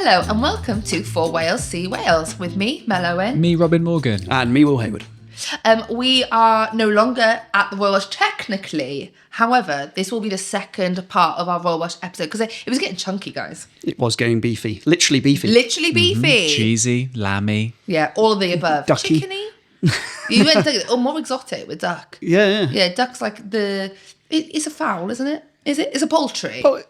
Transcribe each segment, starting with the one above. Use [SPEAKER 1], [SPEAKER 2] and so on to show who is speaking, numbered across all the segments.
[SPEAKER 1] Hello and welcome to For Wales See Wales with me, Mel Owen.
[SPEAKER 2] Me, Robin Morgan.
[SPEAKER 3] And me, Will Hayward.
[SPEAKER 1] We are no longer at the Royal Welsh technically. However, this will be the second part of our Royal Welsh episode because it was getting chunky, guys.
[SPEAKER 3] It was getting beefy. Literally beefy.
[SPEAKER 1] Literally beefy.
[SPEAKER 2] Cheesy, lammy.
[SPEAKER 1] Yeah, all of the above.
[SPEAKER 3] Ducky.
[SPEAKER 1] Chickeny. You went more exotic with duck.
[SPEAKER 3] Yeah.
[SPEAKER 1] Yeah, duck's like it's a fowl, isn't it? Is it? It's a poultry.
[SPEAKER 3] Oh,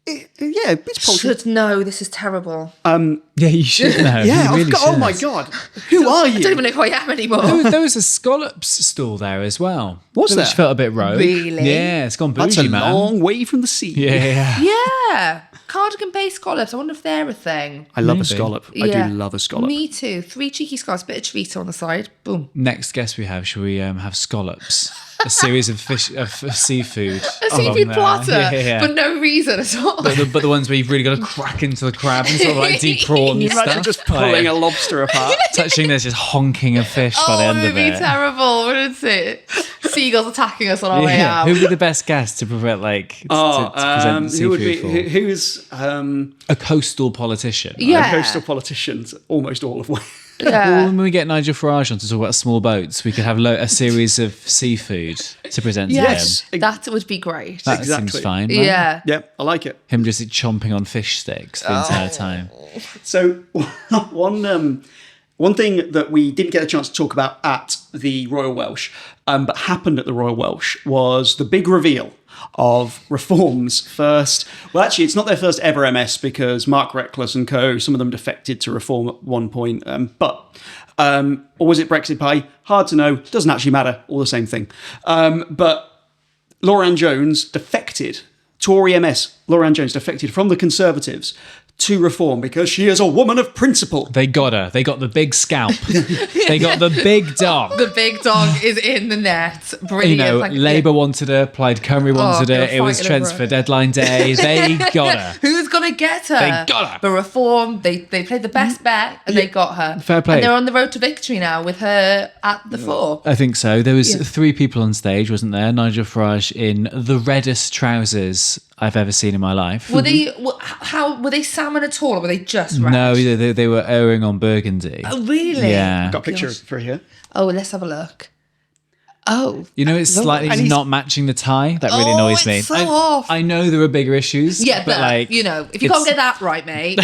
[SPEAKER 3] yeah, it's poultry.
[SPEAKER 1] Should know, this is terrible.
[SPEAKER 2] Yeah, you should know.
[SPEAKER 3] Yeah,
[SPEAKER 2] you really
[SPEAKER 3] oh
[SPEAKER 2] should.
[SPEAKER 3] my God. Who are you?
[SPEAKER 1] I don't even know who I am anymore.
[SPEAKER 2] There was a scallops stall there as well.
[SPEAKER 3] Was there?
[SPEAKER 2] Which felt a bit rogue.
[SPEAKER 1] Really?
[SPEAKER 2] Yeah, it's gone
[SPEAKER 3] That's
[SPEAKER 2] bougie,
[SPEAKER 3] a
[SPEAKER 2] man.
[SPEAKER 3] long way from the sea.
[SPEAKER 2] Yeah.
[SPEAKER 1] Yeah, cardigan-based scallops. I wonder if they're a thing.
[SPEAKER 3] I love a
[SPEAKER 2] Maybe.
[SPEAKER 3] scallop.
[SPEAKER 1] Yeah.
[SPEAKER 3] I do love a scallop.
[SPEAKER 1] Me too. 3 cheeky scallops, bit of chorizo on the side. Boom.
[SPEAKER 2] Next guest we have, shall we have scallops? A series of seafood.
[SPEAKER 1] A seafood platter
[SPEAKER 2] Yeah.
[SPEAKER 1] for no reason at all.
[SPEAKER 2] But the ones where you've really got to crack into the crab and sort of like deep prawn
[SPEAKER 3] You're
[SPEAKER 2] stuff.
[SPEAKER 3] imagine just pulling a lobster apart.
[SPEAKER 2] Touching this, just honking a fish by the end
[SPEAKER 1] it
[SPEAKER 2] of
[SPEAKER 1] would be
[SPEAKER 2] it.
[SPEAKER 1] terrible, wouldn't it? Seagulls attacking us on our way out.
[SPEAKER 2] Who would be the best guest to prevent to present
[SPEAKER 3] who would
[SPEAKER 2] seafood
[SPEAKER 3] be?
[SPEAKER 2] for?
[SPEAKER 3] Who's
[SPEAKER 2] A coastal politician.
[SPEAKER 1] Yeah.
[SPEAKER 3] coastal politicians? Almost all of them.
[SPEAKER 2] Well,
[SPEAKER 1] Yeah.
[SPEAKER 2] when we get Nigel Farage on to talk about small boats, we could have a series of seafood to present
[SPEAKER 3] Yes.
[SPEAKER 2] to him.
[SPEAKER 1] That would be great.
[SPEAKER 2] That
[SPEAKER 3] exactly.
[SPEAKER 2] seems fine. Right?
[SPEAKER 1] Yeah.
[SPEAKER 3] Yeah, I like it.
[SPEAKER 2] Him just chomping on fish sticks the entire time.
[SPEAKER 3] So one thing that we didn't get a chance to talk about at the Royal Welsh, but happened at the Royal Welsh, was the big reveal of Reform's first. Well, actually, it's not their first ever MS because Mark Reckless and co. Some of them defected to Reform at one point, or was it Brexit Pie? Hard to know. Doesn't actually matter. All the same thing. But Laura Ann Jones defected. Tory MS Laura Ann Jones defected from the Conservatives to Reform because she is a woman of principle.
[SPEAKER 2] They got her. They got the big scalp. They got the big dog.
[SPEAKER 1] The big dog is in the net. Brilliant.
[SPEAKER 2] Labour wanted her, Plaid Cymru wanted her.
[SPEAKER 1] they
[SPEAKER 2] It
[SPEAKER 1] were
[SPEAKER 2] was
[SPEAKER 1] fighting
[SPEAKER 2] trends
[SPEAKER 1] over
[SPEAKER 2] for
[SPEAKER 1] her.
[SPEAKER 2] deadline day. They got her.
[SPEAKER 1] Who's going to get her?
[SPEAKER 2] They got her.
[SPEAKER 1] But Reform, they played the best bet and they got her.
[SPEAKER 2] Fair play.
[SPEAKER 1] And they're on the road to victory now with her at the fore.
[SPEAKER 2] I think so. There was 3 people on stage, wasn't there? Nigel Farage in the reddest trousers I've ever seen in my life.
[SPEAKER 1] Were they were they salmon at all or were they just red?
[SPEAKER 2] No, they were erring on burgundy.
[SPEAKER 1] Oh, really?
[SPEAKER 2] Yeah.
[SPEAKER 3] Got a picture for here.
[SPEAKER 1] Oh, let's have a look. Oh.
[SPEAKER 2] You know, it's slightly
[SPEAKER 3] And he's-
[SPEAKER 2] not matching the tie. That really annoys me.
[SPEAKER 1] It's so off.
[SPEAKER 2] I know there are bigger issues.
[SPEAKER 1] Yeah, but
[SPEAKER 2] like,
[SPEAKER 1] if you can't get that right, mate,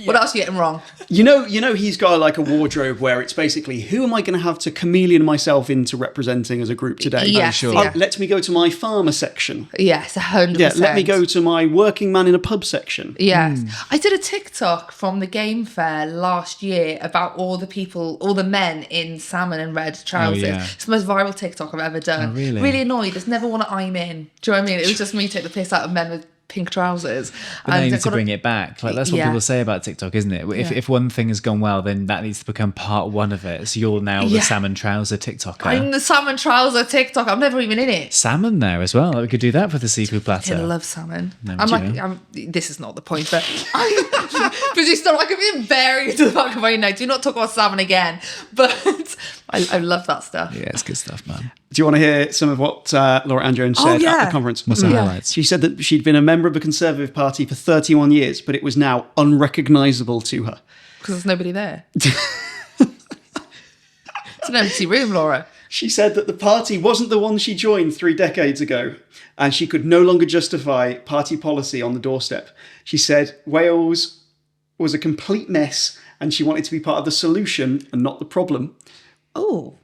[SPEAKER 1] what else are you getting wrong?
[SPEAKER 3] You know, he's got a wardrobe where it's basically, who am I going to have to chameleon myself into representing as a group today?
[SPEAKER 1] Yes,
[SPEAKER 2] sure.
[SPEAKER 1] yeah.
[SPEAKER 3] Let me go to my farmer section.
[SPEAKER 1] Yes, 100%.
[SPEAKER 3] Yeah, let me go to my working man in a pub section.
[SPEAKER 1] Yes. I did a TikTok from the game fair last year about all the men in salmon and red trousers.
[SPEAKER 2] yeah.
[SPEAKER 1] It's the most viral TikTok I've ever done.
[SPEAKER 2] Oh, really?
[SPEAKER 1] Really annoyed. There's never one I'm in. Do you know what I mean? It was just me take the piss out of men with pink trousers.
[SPEAKER 2] But now you
[SPEAKER 1] And
[SPEAKER 2] need
[SPEAKER 1] I've
[SPEAKER 2] to
[SPEAKER 1] got
[SPEAKER 2] bring it back. Like that's what
[SPEAKER 1] Yeah.
[SPEAKER 2] people say about TikTok, isn't it? If one thing has gone well, then that needs to become part 1 of it. So you're now the
[SPEAKER 1] Yeah.
[SPEAKER 2] salmon trouser TikToker.
[SPEAKER 1] I'm the salmon trouser TikTok. I'm never even in it.
[SPEAKER 2] Salmon there as well. We could do that for the seafood
[SPEAKER 1] I
[SPEAKER 2] platter.
[SPEAKER 1] love salmon.
[SPEAKER 2] No,
[SPEAKER 1] I'm
[SPEAKER 2] do
[SPEAKER 1] like, this is not the point, but it's not like I'm being buried to the back of my neck. Do not talk about salmon again. But I love that stuff.
[SPEAKER 2] Yeah, it's good stuff, man.
[SPEAKER 3] Do you want to hear some of what Laura Ann Jones said at the conference?
[SPEAKER 2] What's the highlights?
[SPEAKER 3] She said that she'd been a member of the Conservative Party for 31 years, but it was now unrecognisable to her.
[SPEAKER 1] Because there's nobody there. It's an empty room, Laura.
[SPEAKER 3] She said that the party wasn't the one she joined 3 decades ago, and she could no longer justify party policy on the doorstep. She said Wales was a complete mess, and she wanted to be part of the solution and not the problem.
[SPEAKER 1] Oh,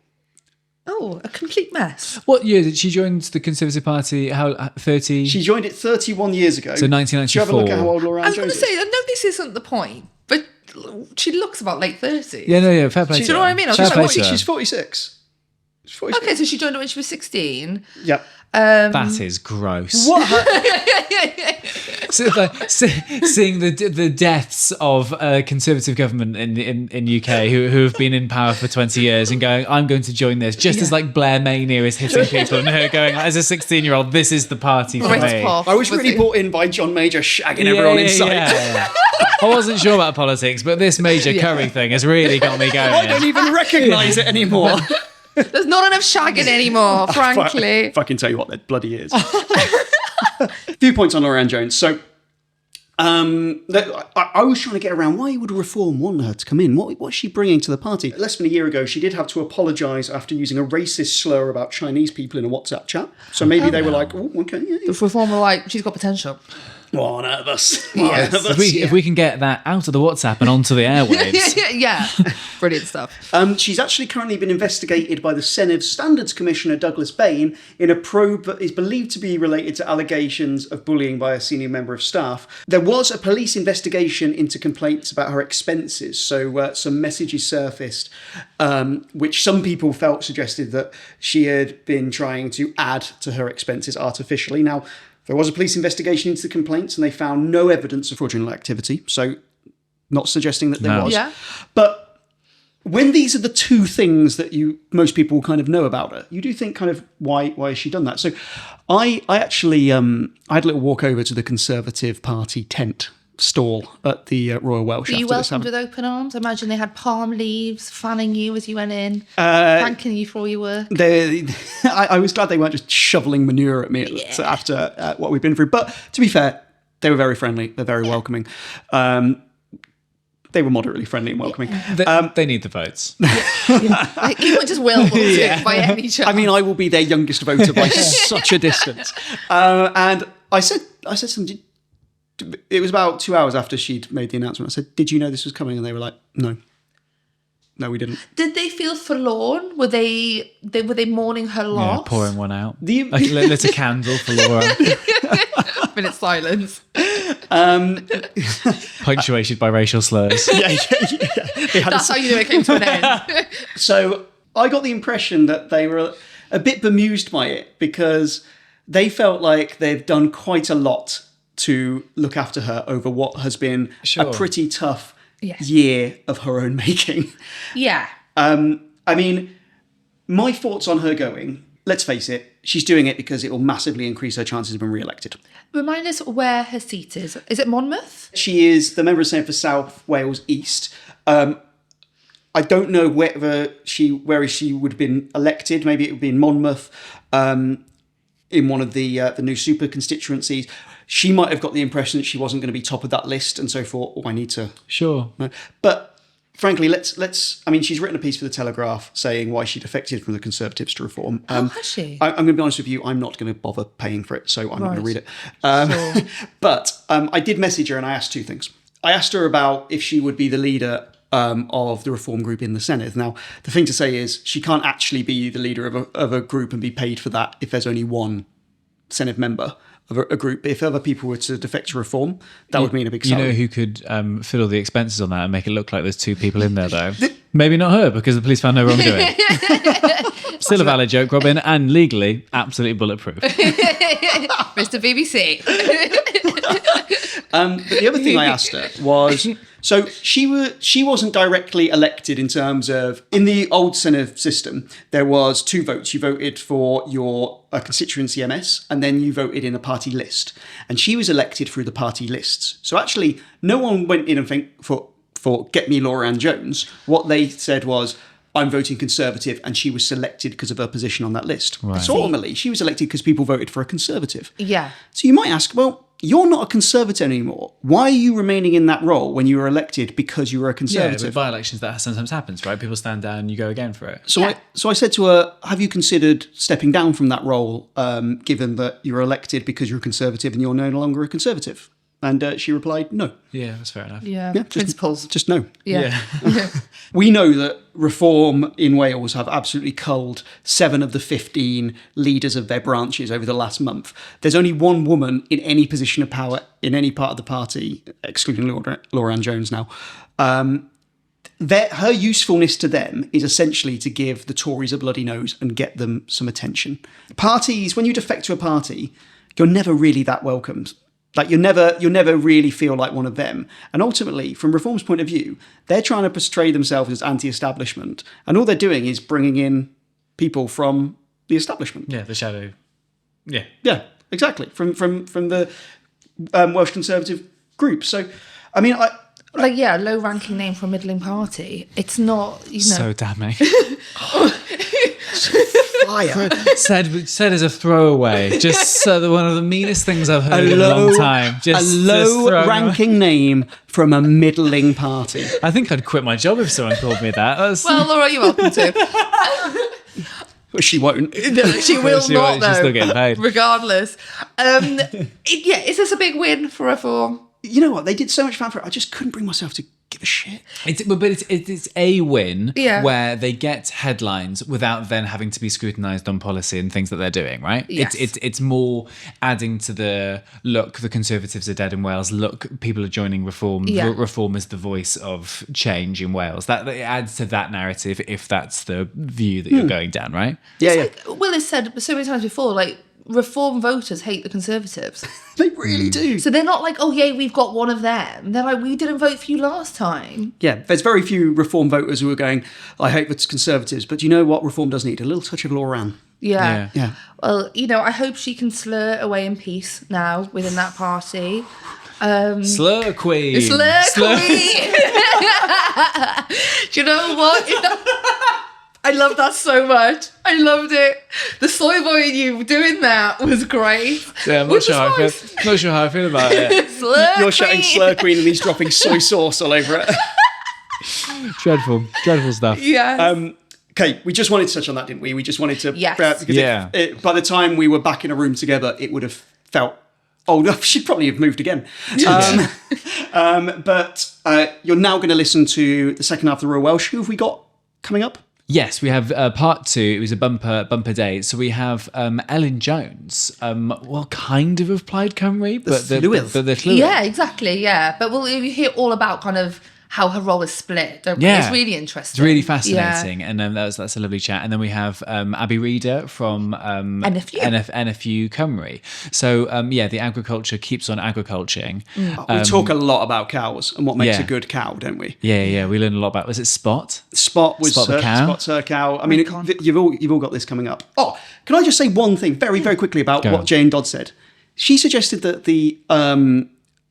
[SPEAKER 1] a complete mess.
[SPEAKER 2] What year did she join the Conservative Party? How 30?
[SPEAKER 3] She joined it 31 years ago.
[SPEAKER 2] So 1994.
[SPEAKER 3] Do you have a look at how old Laura
[SPEAKER 1] I
[SPEAKER 3] Ann
[SPEAKER 1] was going to
[SPEAKER 3] Jones
[SPEAKER 1] say,
[SPEAKER 3] is?
[SPEAKER 1] I know this isn't the point, but she looks about late 30s.
[SPEAKER 2] Yeah, fair play.
[SPEAKER 1] Do you know what I mean? I was
[SPEAKER 2] Fair
[SPEAKER 1] just
[SPEAKER 2] play
[SPEAKER 1] like,
[SPEAKER 2] to her.
[SPEAKER 3] She's 46. She's 46.
[SPEAKER 1] Okay, so she joined it when she was 16.
[SPEAKER 3] Yeah.
[SPEAKER 2] That is gross.
[SPEAKER 3] What?
[SPEAKER 2] So, like, seeing the deaths of a Conservative government in UK who have been in power for 20 years and going, I'm going to join this, just as like Blair Mania is hitting people and her going, as a 16-year-old, this is the party for me.
[SPEAKER 1] Britpop.
[SPEAKER 3] I was really brought in by John Major shagging everyone inside.
[SPEAKER 2] Yeah. I wasn't sure about politics, but this Major Curry thing has really got me going.
[SPEAKER 3] I don't even recognise it anymore.
[SPEAKER 1] There's not enough shagging anymore, frankly.
[SPEAKER 3] Fucking tell you what, there bloody is. A few points on Laura Ann Jones. So, I was trying to get around why would Reform want her to come in. What's she bringing to the party? Less than a year ago, she did have to apologise after using a racist slur about Chinese people in a WhatsApp chat. So maybe they were like, oh, okay, yeah.
[SPEAKER 1] The Reform were like, she's got potential.
[SPEAKER 3] One of us.
[SPEAKER 1] Yes.
[SPEAKER 2] If we can get that out of the WhatsApp and onto the airwaves.
[SPEAKER 1] Yeah. Brilliant stuff.
[SPEAKER 3] She's actually currently been investigated by the Senedd Standards Commissioner Douglas Bain in a probe that is believed to be related to allegations of bullying by a senior member of staff. There was a police investigation into complaints about her expenses, so some messages surfaced, which some people felt suggested that she had been trying to add to her expenses artificially. Now, there was a police investigation into the complaints and they found no evidence of fraudulent activity, so not suggesting that there was.
[SPEAKER 1] Yeah.
[SPEAKER 3] But when these are the two things that most people kind of know about her, you do think kind of why has she done that? So I actually I had a little walk over to the Conservative Party tent stall at the Royal Welsh.
[SPEAKER 1] Were you welcomed with open arms? I imagine they had palm leaves fanning you as you went in, thanking you for all your work.
[SPEAKER 3] I was glad they weren't just shoveling manure at me after what we've been through. But to be fair, they were very friendly. They're very welcoming. They were moderately friendly and welcoming.
[SPEAKER 2] They need the votes.
[SPEAKER 1] Like, you wouldn't just will by any chance.
[SPEAKER 3] I mean, I will be their youngest voter by such a distance. And I said something. It was about 2 hours after she'd made the announcement. I said, "Did you know this was coming?" And they were like, "No, we didn't."
[SPEAKER 1] Did they feel forlorn? Were they mourning her loss?
[SPEAKER 2] Yeah, pouring one out. Lit a candle for Laura.
[SPEAKER 1] Minute silence.
[SPEAKER 2] Punctuated by racial slurs.
[SPEAKER 3] Yeah.
[SPEAKER 1] That's how you knew it came to an end.
[SPEAKER 3] So I got the impression that they were a bit bemused by it because they felt like they've done quite a lot to look after her over what has been a pretty tough year of her own making.
[SPEAKER 1] Yeah.
[SPEAKER 3] I mean, my thoughts on her going, let's face it, she's doing it because it will massively increase her chances of being re-elected.
[SPEAKER 1] Remind us where her seat is. Is it Monmouth?
[SPEAKER 3] She is the member of Senedd for South Wales East. I don't know where she would have been elected. Maybe it would be in Monmouth, in one of the new super constituencies. She might have got the impression that she wasn't going to be top of that list, and so thought, "Oh, I need to."
[SPEAKER 2] Sure,
[SPEAKER 3] but frankly, let's. I mean, she's written a piece for the Telegraph saying why she defected from the Conservatives to Reform.
[SPEAKER 1] Has she?
[SPEAKER 3] I'm going to be honest with you. I'm not going to bother paying for it, so I'm not going to read it. But I did message her, and I asked two things. I asked her about if she would be the leader of the Reform group in the Senedd. Now, the thing to say is she can't actually be the leader of a group and be paid for that if there's only one Senedd member of a group. If other people were to defect to Reform, that would mean a big salary.
[SPEAKER 2] You know who could fill all the expenses on that and make it look like there's two people in there, though? Maybe not her, because the police found no wrongdoing. Still a valid joke, Robin, and legally absolutely bulletproof.
[SPEAKER 1] Mr. BBC.
[SPEAKER 3] But the other thing I asked her was, so she wasn't directly elected in terms of, in the old Senedd system, there was two votes. You voted for your constituency MS, and then you voted in a party list. And she was elected through the party lists. So actually, no one went in and for get me Laura Ann Jones. What they said was, I'm voting Conservative, and she was selected because of her position on that list. Right. So ultimately, she was elected because people voted for a Conservative.
[SPEAKER 1] Yeah.
[SPEAKER 3] So you might ask, well, you're not a Conservative anymore. Why are you remaining in that role when you were elected because you were a Conservative?
[SPEAKER 2] Yeah, with by-elections, that sometimes happens, right? People stand down and you go again for it.
[SPEAKER 3] So I said to her, have you considered stepping down from that role, given that you were elected because you're a Conservative and you're no longer a Conservative? And she replied, no.
[SPEAKER 2] Yeah, that's fair enough.
[SPEAKER 1] Yeah, principles.
[SPEAKER 3] Just no.
[SPEAKER 1] Yeah.
[SPEAKER 3] We know that Reform in Wales have absolutely culled 7 of the 15 leaders of their branches over the last month. There's only one woman in any position of power in any part of the party, excluding Laura Ann Jones now. Her usefulness to them is essentially to give the Tories a bloody nose and get them some attention. Parties, when you defect to a party, you're never really that welcomed. Like you'll never really feel like one of them. And ultimately, from Reform's point of view, they're trying to portray themselves as anti-establishment, and all they're doing is bringing in people from the establishment.
[SPEAKER 2] Yeah, the shadow. Yeah,
[SPEAKER 3] exactly. From the Welsh Conservative group. So, I mean,
[SPEAKER 1] a low-ranking name for a middling party. It's not,
[SPEAKER 2] So damning.
[SPEAKER 3] Fire.
[SPEAKER 2] Said as a throwaway, just one of the meanest things I've heard in a long time. Just
[SPEAKER 3] a low-ranking name from a middling party.
[SPEAKER 2] I think I'd quit my job if someone called me that.
[SPEAKER 1] Well, Laura, you're welcome to.
[SPEAKER 3] She won't.
[SPEAKER 1] She will not, though.
[SPEAKER 2] She's still getting paid.
[SPEAKER 1] Regardless. Is this a big win for Reform?
[SPEAKER 3] You know what? They did so much fan for it. I just couldn't bring myself to give a shit.
[SPEAKER 2] It's a win
[SPEAKER 1] Yeah.
[SPEAKER 2] where they get headlines without then having to be scrutinised on policy and things that they're doing, right?
[SPEAKER 1] Yes.
[SPEAKER 2] It's more adding to the look, the Conservatives are dead in Wales. Look, people are joining Reform.
[SPEAKER 1] Yeah.
[SPEAKER 2] Reform is the voice of change in Wales. That it adds to that narrative if that's the view that you're going down, right?
[SPEAKER 3] Yeah, yeah.
[SPEAKER 1] Like Will has said so many times before, like, Reform voters hate the Conservatives.
[SPEAKER 3] They really do.
[SPEAKER 1] So they're not like, oh, yay, we've got one of them. They're like, we didn't vote for you last time.
[SPEAKER 3] Yeah, there's very few Reform voters who are going, I hate the Conservatives, but you know what Reform does need? A little touch of Lauren.
[SPEAKER 1] Yeah.
[SPEAKER 3] Yeah.
[SPEAKER 1] Well, I hope she can slur away in peace now within that party.
[SPEAKER 2] Slur Queen.
[SPEAKER 1] Slur Queen! Do you know what? I love that so much. I loved it. The soy boy in you doing that was great.
[SPEAKER 2] Yeah, I'm not sure how I feel about it.
[SPEAKER 1] Slur
[SPEAKER 3] You're shouting
[SPEAKER 1] Queen.
[SPEAKER 3] Slur Queen and he's dropping soy sauce all over it.
[SPEAKER 2] Dreadful stuff.
[SPEAKER 1] Yes.
[SPEAKER 3] Okay, we just wanted to touch on that, didn't we? We just wanted to...
[SPEAKER 1] Yes.
[SPEAKER 3] Because by the time we were back in a room together, it would have felt... Oh, no, she'd probably have moved again. But you're now going to listen to the second half of the Royal Welsh. Who have we got coming up?
[SPEAKER 2] Yes, we have part 2. It was a bumper day. So we have Elin Jones. Kind of Plaid Cymru, but the Llywydd.
[SPEAKER 1] Yeah, exactly. Yeah, but we'll hear all about kind of how her role is split.
[SPEAKER 2] Yeah.
[SPEAKER 1] It's really interesting.
[SPEAKER 2] It's really fascinating, and that's a lovely chat. And then we have Abi Reader from NFU Cymru. So the agriculture keeps on agriculturing.
[SPEAKER 3] We talk a lot about cows and what makes a good cow, don't we?
[SPEAKER 2] Yeah. We learn a lot about. Was it Spot?
[SPEAKER 3] Spot was
[SPEAKER 2] Spot the cow.
[SPEAKER 3] Spot's her cow. I mean, you've all got this coming up. Oh, can I just say one thing very very quickly about what Jane Dodd said? She suggested that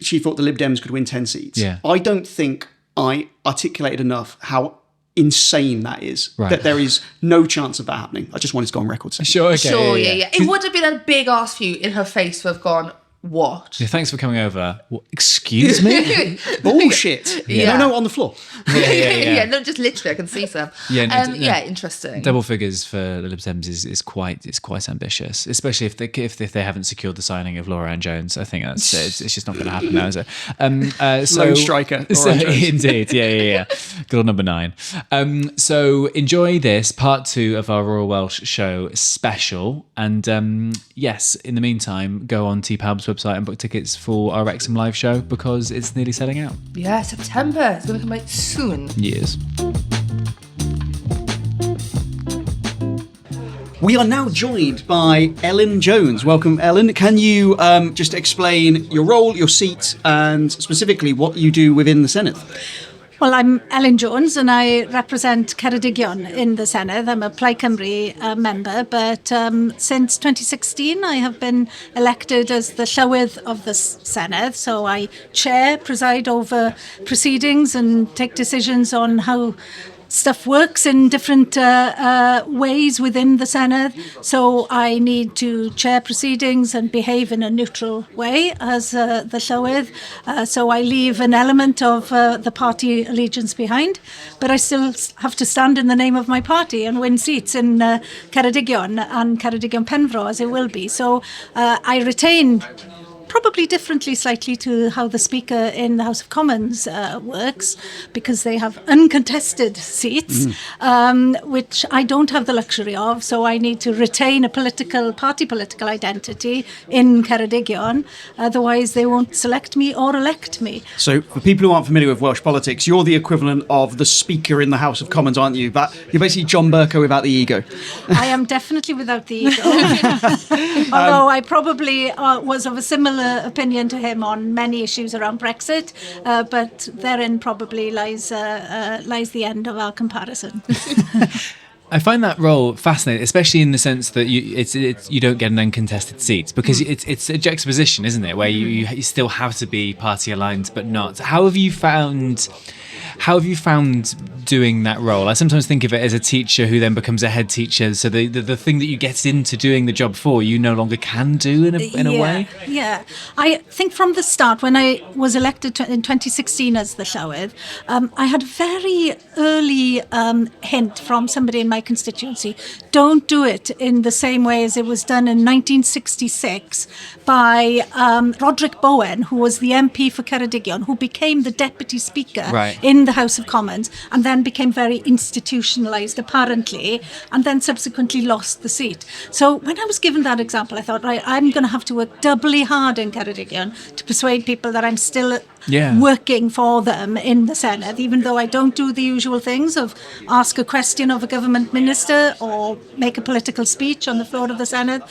[SPEAKER 3] she thought the Lib Dems could win 10 seats.
[SPEAKER 2] Yeah.
[SPEAKER 3] I don't think I articulated enough how insane that is.
[SPEAKER 2] Right.
[SPEAKER 3] That there is no chance of that happening. I just wanted to go on record saying.
[SPEAKER 2] Sure, okay.
[SPEAKER 1] Sure, yeah. It would have been a big ask for you in her face to have gone, what?
[SPEAKER 2] Yeah, thanks for coming over. Excuse me?
[SPEAKER 3] Bullshit.
[SPEAKER 1] Yeah.
[SPEAKER 3] No, on the floor.
[SPEAKER 2] Yeah.
[SPEAKER 1] No, just literally, I can see some.
[SPEAKER 2] Yeah,
[SPEAKER 1] interesting.
[SPEAKER 2] Double figures for the Lib Dems is quite ambitious, especially if they haven't secured the signing of Laura Ann Jones. I think it's just not going to happen now, is it?
[SPEAKER 3] Lone striker. Laura Ann Jones.
[SPEAKER 2] Indeed, yeah. Good old number 9. So enjoy this part 2 of our Royal Welsh show special, and yes, in the meantime, go on TPAB's website and book tickets for our Wrexham live show because it's nearly selling out.
[SPEAKER 1] Yeah, September. It's going to come out soon.
[SPEAKER 2] Years.
[SPEAKER 3] We are now joined by Elin Jones. Welcome, Elin. Can you just explain your role, your seat, and specifically what you do within the Senedd?
[SPEAKER 4] Well, I'm Elin Jones and I represent Ceredigion in the Senedd. I'm a Plight Cymru member, but since 2016 I have been elected as the Llywydd of the Senedd. So I preside over proceedings and take decisions on how stuff works in different ways within the Senedd. So I need to chair proceedings and behave in a neutral way as the Llywydd. So I leave an element of the party allegiance behind, but I still have to stand in the name of my party and win seats in Ceredigion and Ceredigion Penfro, as it will be. So I retain, probably differently slightly to how the Speaker in the House of Commons works, because they have uncontested seats, which I don't have the luxury of, so I need to retain a party political identity in Ceredigion, otherwise they won't select me or elect me.
[SPEAKER 3] So for people who aren't familiar with Welsh politics, you're the equivalent of the Speaker in the House of Commons, aren't you? But you're basically John Bercow without the ego.
[SPEAKER 4] I am definitely without the ego, although I probably was of a similar opinion to him on many issues around Brexit, but therein probably lies the end of our comparison.
[SPEAKER 2] I find that role fascinating, especially in the sense that you don't get an uncontested seat, because it's a juxtaposition, isn't it, where you still have to be party aligned but not. How have you found doing that role? I sometimes think of it as a teacher who then becomes a head teacher, so the thing that you get into doing the job for, you no longer can do in a way.
[SPEAKER 4] Yeah, I think from the start, when I was elected in 2016 as the Llywydd, I had a very early hint from somebody in my constituency: don't do it in the same way as it was done in 1966 by Roderick Bowen, who was the MP for Ceredigion, who became the Deputy Speaker in the House of Commons, and then became very institutionalised, apparently, and then subsequently lost the seat. So when I was given that example, I thought, right, I'm going to have to work doubly hard in Ceredigion to persuade people that I'm still working for them in the Senedd, even though I don't do the usual things of ask a question of a government minister or make a political speech on the floor of the Senedd.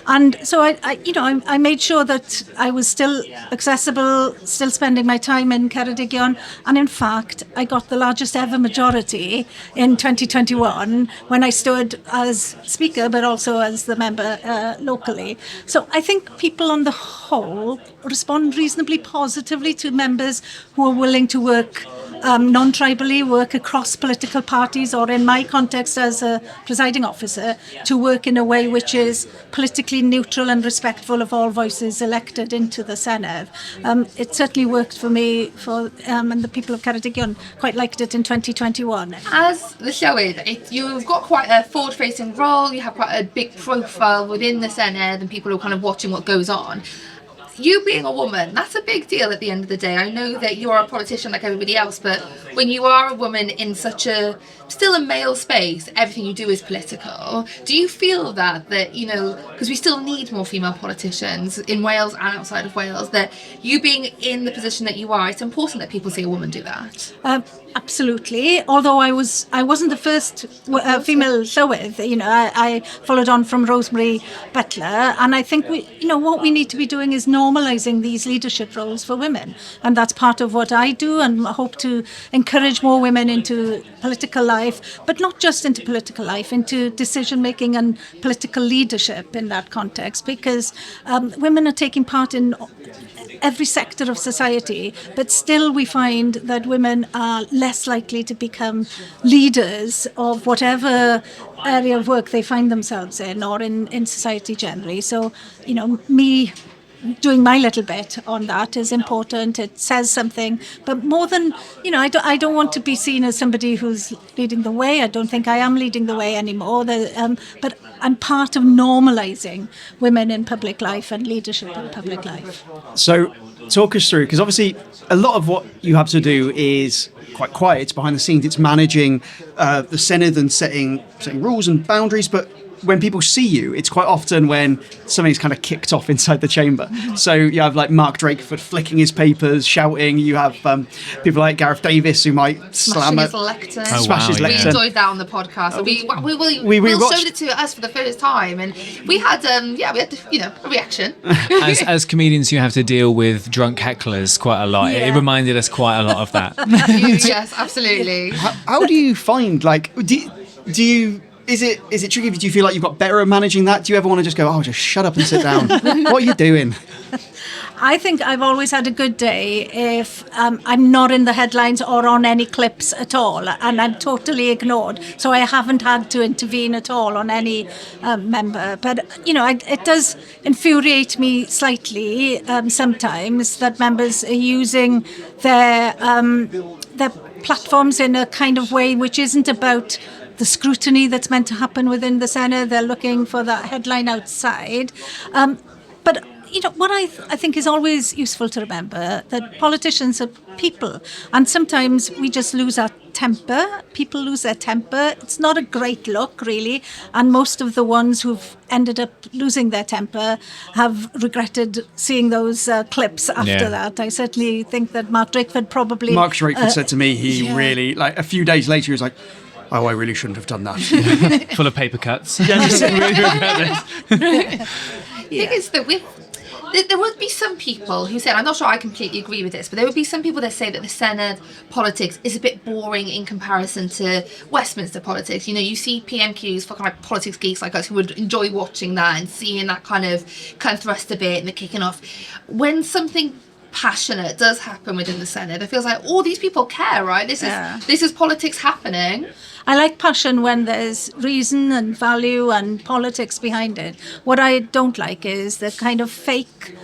[SPEAKER 4] And so I made sure that I was still accessible, still spending my time in Ceredigion, and in fact I got the largest ever majority in 2021 when I stood as Speaker but also as the member locally. So I think people on the whole respond reasonably positively to members who are willing to work non-tribally, work across political parties, or in my context as a presiding officer, to work in a way which is politically neutral and respectful of all voices elected into the Senedd. It certainly worked for me, and the people of Ceredigion quite liked it in 2021.
[SPEAKER 1] As the Llywydd, you've got quite a forward-facing role, you have quite a big profile within the Senedd, and people are kind of watching what goes on. You being a woman, that's a big deal at the end of the day. I know that you're a politician like everybody else, but when you are a woman in such a still a male space, everything you do is political. Do you feel that because we still need more female politicians in Wales and outside of Wales, that you being in the position that you are, it's important that people see a woman do that?
[SPEAKER 4] Absolutely. Although I wasn't the first female Llywydd. I followed on from Rosemary Butler, and I think what we need to be doing is normalising these leadership roles for women, and that's part of what I do, and I hope to encourage more women into political life, but not just into political life, into decision making and political leadership in that context, because women are taking part in every sector of society, but still we find that women are less likely to become leaders of whatever area of work they find themselves in, or in society generally. So, me doing my little bit on that is important. It says something, but more than, I don't want to be seen as somebody who's leading the way. I don't think I am leading the way anymore, but I'm part of normalising women in public life and leadership in public life.
[SPEAKER 3] So talk us through, because obviously a lot of what you have to do is quite quiet. It's behind the scenes. It's managing the Senedd and setting rules and boundaries, but when people see you, it's quite often when something's kind of kicked off inside the chamber. So you have like Mark Drakeford flicking his papers, shouting. You have people like Gareth Davis who might slam
[SPEAKER 1] his lectern.
[SPEAKER 3] Smash his lectern.
[SPEAKER 1] We enjoyed that on the podcast. We showed it to us for the first time, and we had a reaction.
[SPEAKER 2] As comedians, you have to deal with drunk hecklers quite a lot.
[SPEAKER 4] Yeah.
[SPEAKER 2] It reminded us quite a lot of that.
[SPEAKER 1] Yes, absolutly.
[SPEAKER 3] How do you find, do you... Is it tricky? Do you feel like you've got better at managing that? Do you ever want to just go, just shut up and sit down? What are you doing?
[SPEAKER 4] I think I've always had a good day if I'm not in the headlines or on any clips at all, and I'm totally ignored. So I haven't had to intervene at all on any member. But, it does infuriate me slightly sometimes that members are using their platforms in a kind of way which isn't about the scrutiny that's meant to happen within the Senedd. They're looking for that headline outside. But what I think is always useful to remember, that politicians are people, and sometimes we just lose our temper. People lose their temper. It's not a great look, really, and most of the ones who've ended up losing their temper have regretted seeing those clips after that. I certainly think that Mark Drakeford
[SPEAKER 3] said to me, he really, a few days later, he was like, I really shouldn't have done that.
[SPEAKER 2] Full of paper cuts.
[SPEAKER 1] The thing is that there would be some people who say, I'm not sure I completely agree with this, but there would be some people that say that the Senedd politics is a bit boring in comparison to Westminster politics. You know, you see PMQs for kind of politics geeks like us who would enjoy watching that and seeing that kind of thrust a bit and the kicking off. When something passionate does happen within the Senedd, it feels like all these people care, right? This is politics happening.
[SPEAKER 4] I like passion when there's reason and value and politics behind it. What I don't like is the kind of fake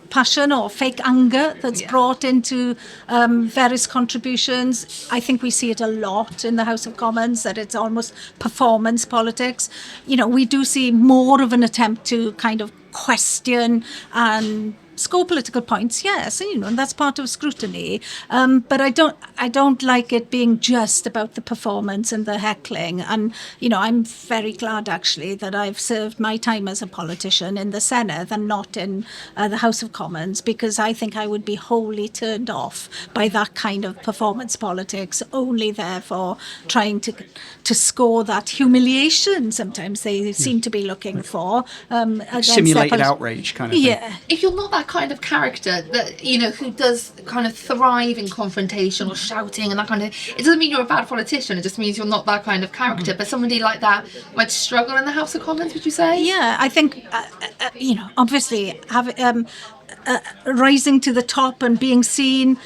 [SPEAKER 4] passion or fake anger that's brought into various contributions. I think we see it a lot in the House of Commons, that it's almost performance politics. You know, we do see more of an attempt to kind of question and score political points, yes, and, you know, and that's part of scrutiny. But I don't like it being just about the performance and the heckling. And, you know, I'm very glad actually that I've served my time as a politician in the Senedd and not in the House of Commons, because I think I would be wholly turned off by that kind of performance politics, only therefore trying to score that humiliation sometimes they seem to be looking for.
[SPEAKER 3] Simulated outrage kind of thing.
[SPEAKER 4] Yeah.
[SPEAKER 1] If you're not that kind of character that, you know, who does kind of thrive in confrontation or shouting and that kind of, it doesn't mean you're a bad politician, it just means you're not that kind of character. But somebody like that might struggle in the House of Commons, would you say?
[SPEAKER 4] Yeah, I think you know, obviously rising to the top and being seen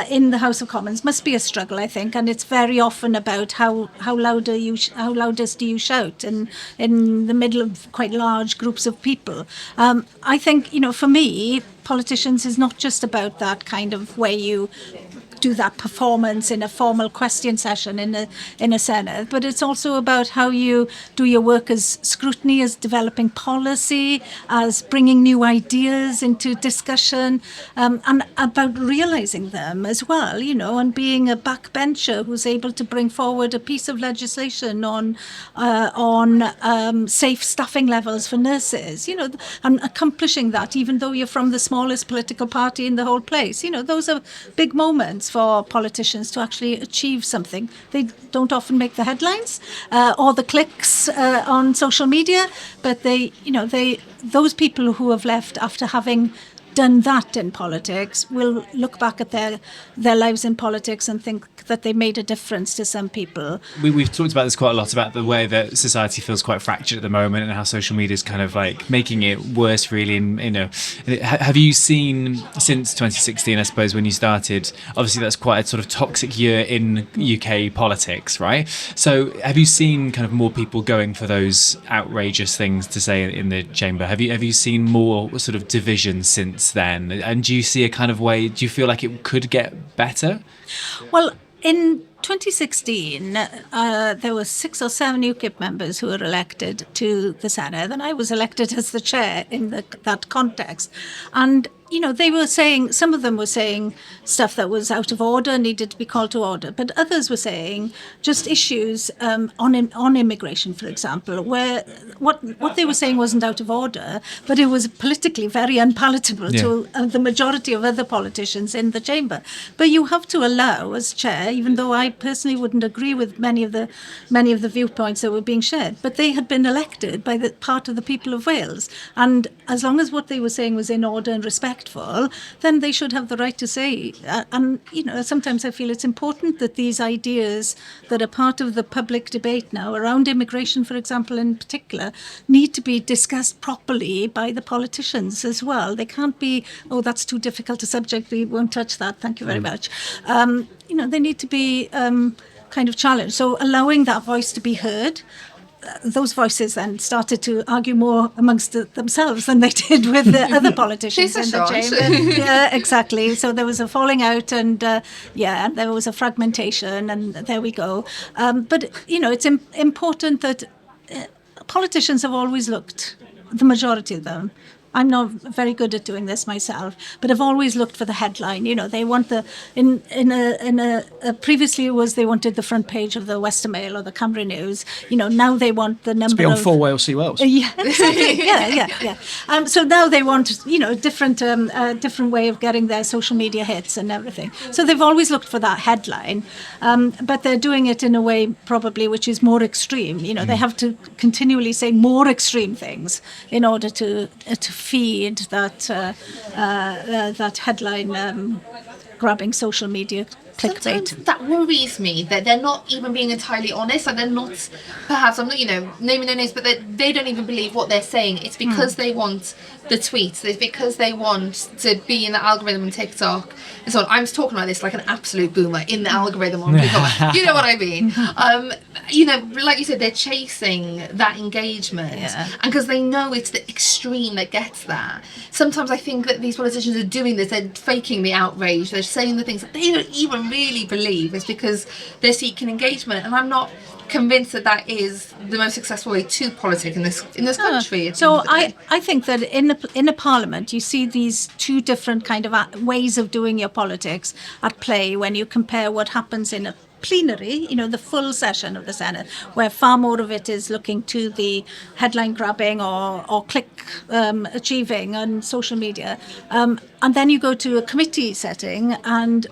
[SPEAKER 4] in the House of Commons must be a struggle, I think, and it's very often about how loudest do you shout in the middle of quite large groups of people. I think, you know, for me, politicians is not just about that kind of way you do that performance in a formal question session in a Senedd, but it's also about how you do your work as scrutiny, as developing policy, as bringing new ideas into discussion, and about realising them as well, you know, and being a backbencher who's able to bring forward a piece of legislation on safe staffing levels for nurses, you know, and accomplishing that even though you're from the smallest political party in the whole place. You know, those are big moments for politicians to actually achieve something. They don't often make the headlines or the clicks on social media, but those people who have left after having done that in politics will look back at their lives in politics and think that they made a difference to some people.
[SPEAKER 2] We've talked about this quite a lot, about the way that society feels quite fractured at the moment and how social media is kind of like making it worse, really. And, you know, have you seen since 2016, I suppose, when you started, obviously that's quite a sort of toxic year in UK politics, right? So have you seen kind of more people going for those outrageous things to say in the chamber? Have you seen more sort of division since then? And do you see a kind of way, do you feel like it could get better?
[SPEAKER 4] Well, in 2016, there were 6 or 7 UKIP members who were elected to the Senedd, and I was elected as the chair in that context. And, you know, they were saying, some of them were saying stuff that was out of order, needed to be called to order, but others were saying just issues on immigration, for example, where what they were saying wasn't out of order, but it was politically very unpalatable to the majority of other politicians in the chamber. But you have to allow, as chair, even though I personally wouldn't agree with many of the viewpoints that were being shared, but they had been elected by the part of the people of Wales, and as long as what they were saying was in order and respectful, then they should have the right to say. And, you know, sometimes I feel it's important that these ideas that are part of the public debate now around immigration, for example, in particular, need to be discussed properly by the politicians as well. They can't be, oh, that's too difficult a subject, we won't touch that, thank you very much. You know, they need to be kind of challenged. So allowing that voice to be heard, those voices then started to argue more amongst themselves than they did with the other politicians in the chamber. Yeah, exactly. So there was a falling out, and there was a fragmentation, and there we go. But, you know, it's important that politicians have always looked, the majority of them, I'm not very good at doing this myself, but I've always looked for the headline. You know, they want previously it was they wanted the front page of the Western Mail or the Cymru News. You know, now they want the number.
[SPEAKER 3] To be on 4 Wales, see Wales.
[SPEAKER 4] Yeah, exactly. yeah. So now they want, you know, different way of getting their social media hits and everything. So they've always looked for that headline, but they're doing it in a way probably which is more extreme. You know, they have to continually say more extreme things in order to feed that headline grabbing social media clickbait.
[SPEAKER 1] Sometimes that worries me that they're not even being entirely honest, and they're not, perhaps, I'm not, naming their names, but they don't even believe what they're saying. It's because they want the tweets, it's because they want to be in the algorithm on TikTok and so on. I'm talking about this like an absolute boomer in the algorithm on TikTok. You know what I mean? Like you said, they're chasing that engagement, and because they know it's the extreme that gets that. Sometimes I think that these politicians are doing this, they're faking the outrage, they're saying the things that they don't even really believe. It's because they're seeking engagement, and I'm not convinced that is the most successful way to politic in this country.
[SPEAKER 4] So I think that in a parliament you see these two different kind of ways of doing your politics at play when you compare what happens in a plenary, the full session of the Senedd, where far more of it is looking to the headline grabbing or click achieving on social media, and then you go to a committee setting, and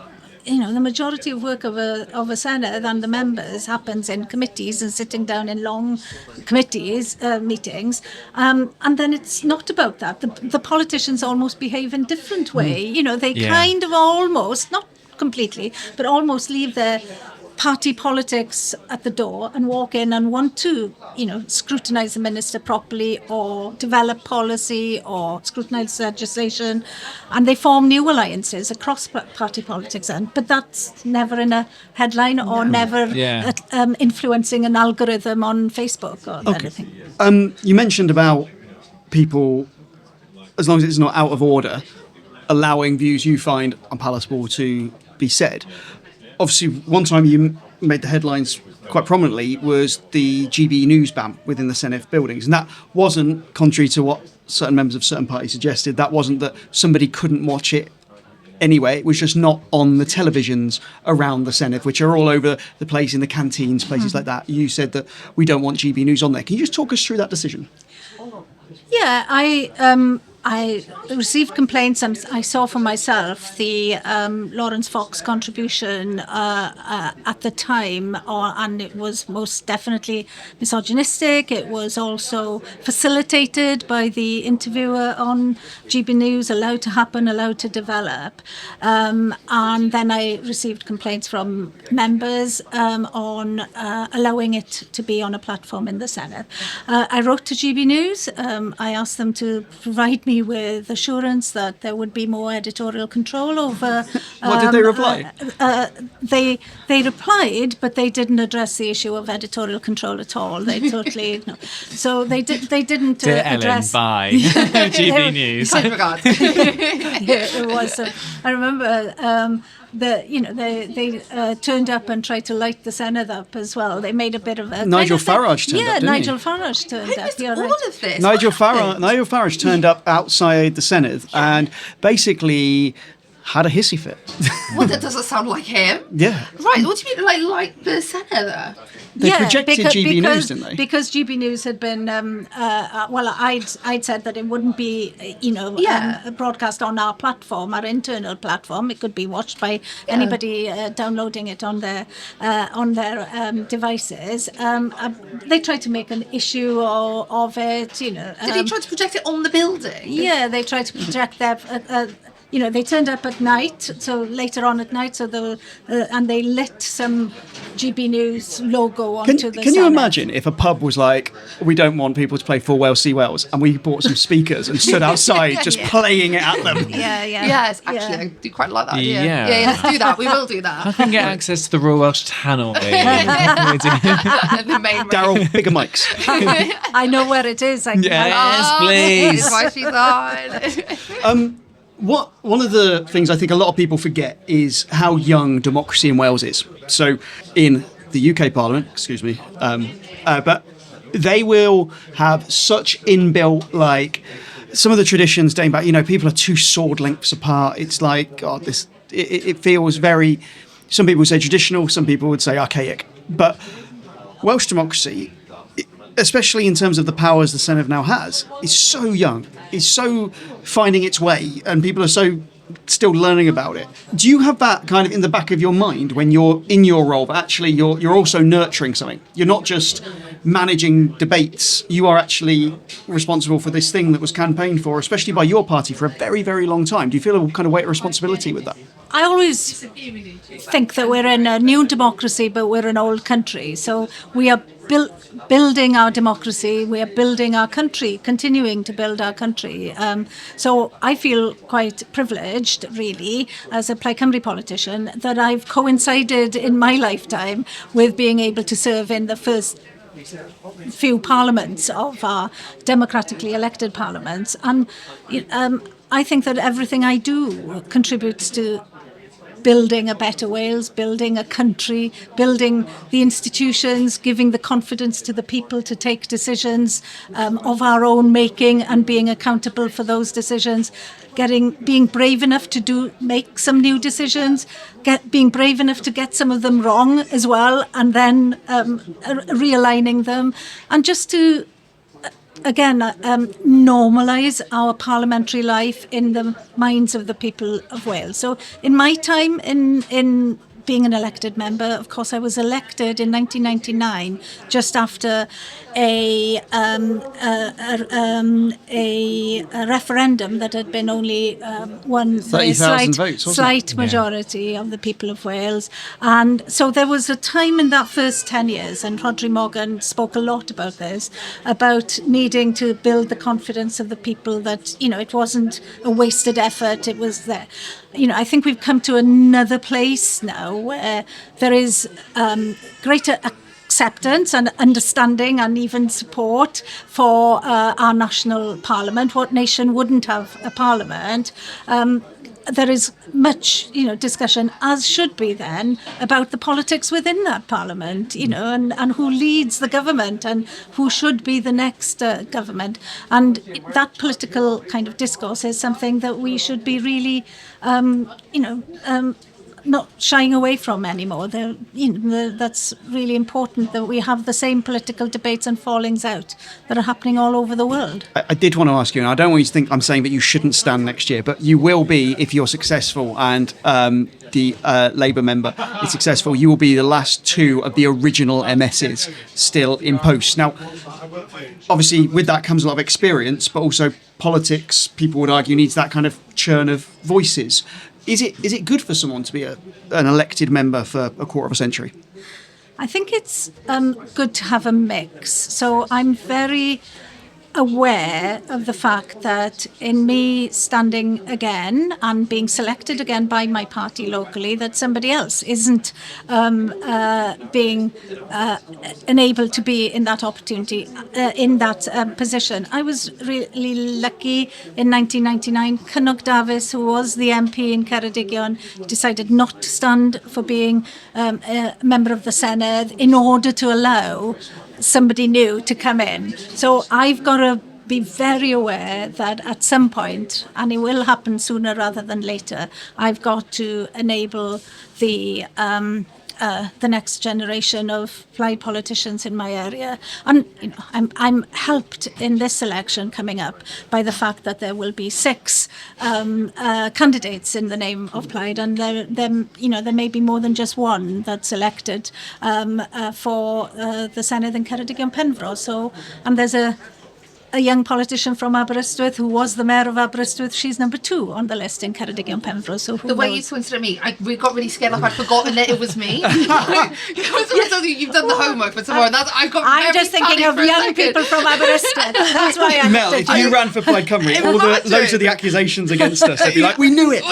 [SPEAKER 4] the majority of work of a Senedd and the members happens in committees and sitting down in long committees meetings, and then it's not about that. The politicians almost behave in different way. They kind of almost, not completely, but almost leave their party politics at the door and walk in and want to, scrutinise the minister properly or develop policy or scrutinise legislation, and they form new alliances across party politics. But that's never in a headline or never influencing an algorithm on Facebook or anything.
[SPEAKER 3] You mentioned about people, as long as it's not out of order, allowing views you find unpalatable to be said. Obviously, one time you made the headlines quite prominently was the GB News ban within the Senedd buildings. And that wasn't, contrary to what certain members of certain parties suggested, that wasn't that somebody couldn't watch it anyway. It was just not on the televisions around the Senedd, which are all over the place, in the canteens, places like that. You said that we don't want GB News on there. Can you just talk us through that decision?
[SPEAKER 4] Yeah, I received complaints, and I saw for myself the Lawrence Fox contribution at the time, and it was most definitely misogynistic. It was also facilitated by the interviewer on GB News, allowed to happen, allowed to develop. And then I received complaints from members on allowing it to be on a platform in the Senedd. I wrote to GB News. I asked them to provide me with assurance that there would be more editorial control over.
[SPEAKER 3] What did they reply?
[SPEAKER 4] They replied, but they didn't address the issue of editorial control at all. They totally so they didn't
[SPEAKER 2] Dear
[SPEAKER 4] address.
[SPEAKER 2] Ellen, bye. GB News.
[SPEAKER 1] Kind regards.
[SPEAKER 4] It was. I remember. They turned up and tried to light the Senedd up as well. They made a bit of a...
[SPEAKER 3] Nigel Farage turned up, didn't
[SPEAKER 4] Nigel
[SPEAKER 3] he?
[SPEAKER 4] Farage turned up.
[SPEAKER 1] All of this.
[SPEAKER 3] Nigel
[SPEAKER 1] What happened?
[SPEAKER 3] Farage turned up outside the Senedd and basically had a hissy fit.
[SPEAKER 1] Well, that doesn't sound like him.
[SPEAKER 3] Yeah.
[SPEAKER 1] Right, what do you mean, like the Senedd?
[SPEAKER 3] They projected GB News, didn't they?
[SPEAKER 4] Because GB News had been, I'd said that it wouldn't be, broadcast on our platform, our internal platform. It could be watched by anybody downloading it on their devices. They tried to make an issue of it,
[SPEAKER 1] Did he try to project it on the building?
[SPEAKER 4] Yeah, they tried to project their... they turned up at night, so later on at night, and they lit some GB News logo onto the
[SPEAKER 3] Can you
[SPEAKER 4] Senedd.
[SPEAKER 3] imagine if a pub was like, we don't want people to play Full Wales, See Wales, and we bought some speakers and stood outside just playing it at them?
[SPEAKER 4] Yeah.
[SPEAKER 1] Yes, actually, I do quite like that idea.
[SPEAKER 2] Yeah.
[SPEAKER 1] Let's do that. We will do that.
[SPEAKER 2] I can get access to the Royal Welsh tannoy.
[SPEAKER 1] The main
[SPEAKER 3] Daryl, bigger mics.
[SPEAKER 4] I know where it is.
[SPEAKER 2] Yes, please.
[SPEAKER 1] Why she's on.
[SPEAKER 3] One of the things I think a lot of people forget is how young democracy in Wales is. So in the UK Parliament, but they will have such inbuilt, some of the traditions dating back, people are 2 sword lengths apart. It's like, God, it feels very, some people would say traditional, some people would say archaic. But Welsh democracy, especially in terms of the powers the Senedd now has, is so young. It's so finding its way, and people are so still learning about it. Do you have that kind of in the back of your mind when you're in your role, but actually you're also nurturing something? You're not just managing debates. You are actually responsible for this thing that was campaigned for, especially by your party, for a very, very long time. Do you feel a kind of weight of responsibility with that?
[SPEAKER 4] I always think that we're in a new democracy, but we're an old country. So we are building our democracy, we are building our country, continuing to build our country. So I feel quite privileged, really, as a Plaid Cymru politician, that I've coincided in my lifetime with being able to serve in the first few parliaments of our democratically elected parliaments. And I think that everything I do contributes to building a better Wales, building a country, building the institutions, giving the confidence to the people to take decisions of our own making and being accountable for those decisions, being brave enough to make some new decisions, being brave enough to get some of them wrong as well, and then realigning them, and just to again, normalise our parliamentary life in the minds of the people of Wales. So in my time in being an elected member, of course, I was elected in 1999, just after a referendum that had been only won by a
[SPEAKER 3] 30,000 votes,
[SPEAKER 4] slight majority of the people of Wales. And so there was a time in that first 10 years, and Rhodri Morgan spoke a lot about this, about needing to build the confidence of the people that, it wasn't a wasted effort, it was there. I think we've come to another place now where there is greater acceptance and understanding and even support for our national parliament. What nation wouldn't have a parliament? There is much, discussion, as should be then, about the politics within that parliament, and who leads the government and who should be the next government. And that political kind of discourse is something that we should be really, not shying away from anymore. That's really important, that we have the same political debates and fallings out that are happening all over the world.
[SPEAKER 3] I did want to ask you, and I don't want you to think I'm saying that you shouldn't stand next year, but you will be if you're successful, and the Labour member is successful. You will be the last two of the original MSs still in post. Now, obviously, with that comes a lot of experience, but also politics, people would argue, needs that kind of churn of voices. Is it good for someone to be an elected member for a quarter of a century?
[SPEAKER 4] I think it's good to have a mix. So I'm very aware of the fact that in me standing again and being selected again by my party locally, that somebody else isn't being enabled to be in that opportunity, in that position. I was really lucky in 1999. Cynog Davies, who was the MP in Ceredigion, decided not to stand for being a member of the Senedd in order to allow somebody new to come in. So I've got to be very aware that at some point, and it will happen sooner rather than later, I've got to enable the next generation of Plight politicians in my area. And I'm helped in this election coming up by the fact that there will be 6 candidates in the name of Plight, and there may be more than just one that's elected for the Senedd in Ceredigion Penfro. So, and there's a young politician from Aberystwyth who was the mayor of Aberystwyth. She's number 2 on the list in Ceredigion Penfro. So who
[SPEAKER 1] the way
[SPEAKER 4] knows?
[SPEAKER 1] you pointed at me, we got really scared, like I'd forgotten that it was me. You've done the homework for tomorrow.
[SPEAKER 4] I'm just thinking of young people from Aberystwyth. That's why I
[SPEAKER 3] Mel, if you ran for Plaid Cymru, loads of the accusations against us, they'd be like, we knew it.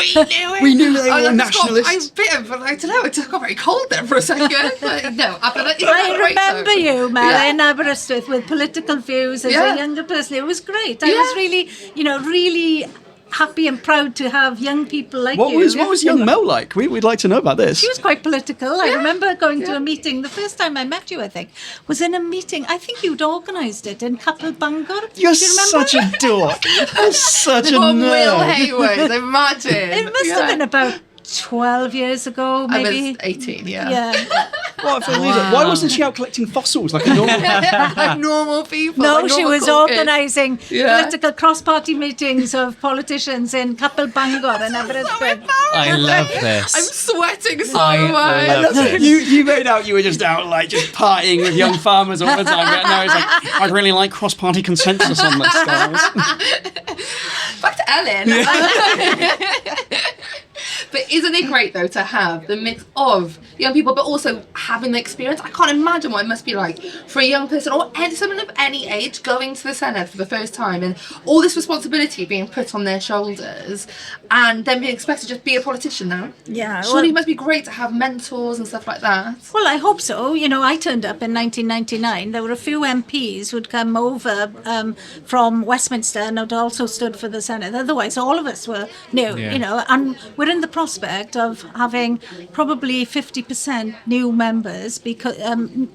[SPEAKER 3] We knew they were nationalists.
[SPEAKER 1] I don't know, it got very cold there for a second. But no,
[SPEAKER 4] I remember you, Mel, in Aberystwyth with political views as a younger person. It was great. I was really, really happy and proud to have young people like you.
[SPEAKER 3] What was young Mel like? We'd like to know about this.
[SPEAKER 4] She was quite political. I remember going to a meeting. The first time I met you, I think, was in a meeting. I think you'd organised it in Capel Bangor.
[SPEAKER 3] You're
[SPEAKER 4] Do you remember?
[SPEAKER 3] such a dork. You're such a
[SPEAKER 1] Will
[SPEAKER 3] nerd.
[SPEAKER 1] Hayward, imagine.
[SPEAKER 4] It must have been about 12 years ago, maybe.
[SPEAKER 1] I was 18,
[SPEAKER 4] Yeah.
[SPEAKER 3] What for a leader? Why wasn't she out collecting fossils like a normal?
[SPEAKER 1] Like normal people.
[SPEAKER 4] No,
[SPEAKER 1] like
[SPEAKER 4] she
[SPEAKER 1] normal
[SPEAKER 4] was
[SPEAKER 1] cool kids.
[SPEAKER 4] organising
[SPEAKER 1] Yeah.
[SPEAKER 4] political cross-party meetings of politicians in Capel Bangor and Aberystwyth.
[SPEAKER 2] I love this.
[SPEAKER 1] I'm sweating so
[SPEAKER 2] I
[SPEAKER 1] much.
[SPEAKER 2] love this.
[SPEAKER 3] You made out you were just out like just partying with young farmers all the time. But no, it's like I'd really like cross-party consensus on this, guys.
[SPEAKER 1] Back to Elin. But isn't it great though to have the mix of young people, but also having the experience? I can't imagine what it must be like for a young person or someone of any age going to the Senedd for the first time and all this responsibility being put on their shoulders, and then being expected to just be a politician now.
[SPEAKER 4] Yeah,
[SPEAKER 1] Surely it must be great to have mentors and stuff like that.
[SPEAKER 4] Well, I hope so. You know, I turned up in 1999. There were a few MPs who'd come over from Westminster and had also stood for the Senedd. Otherwise, all of us were new,
[SPEAKER 2] Yeah.
[SPEAKER 4] you know, and we're in the prospect of having probably 50% new members because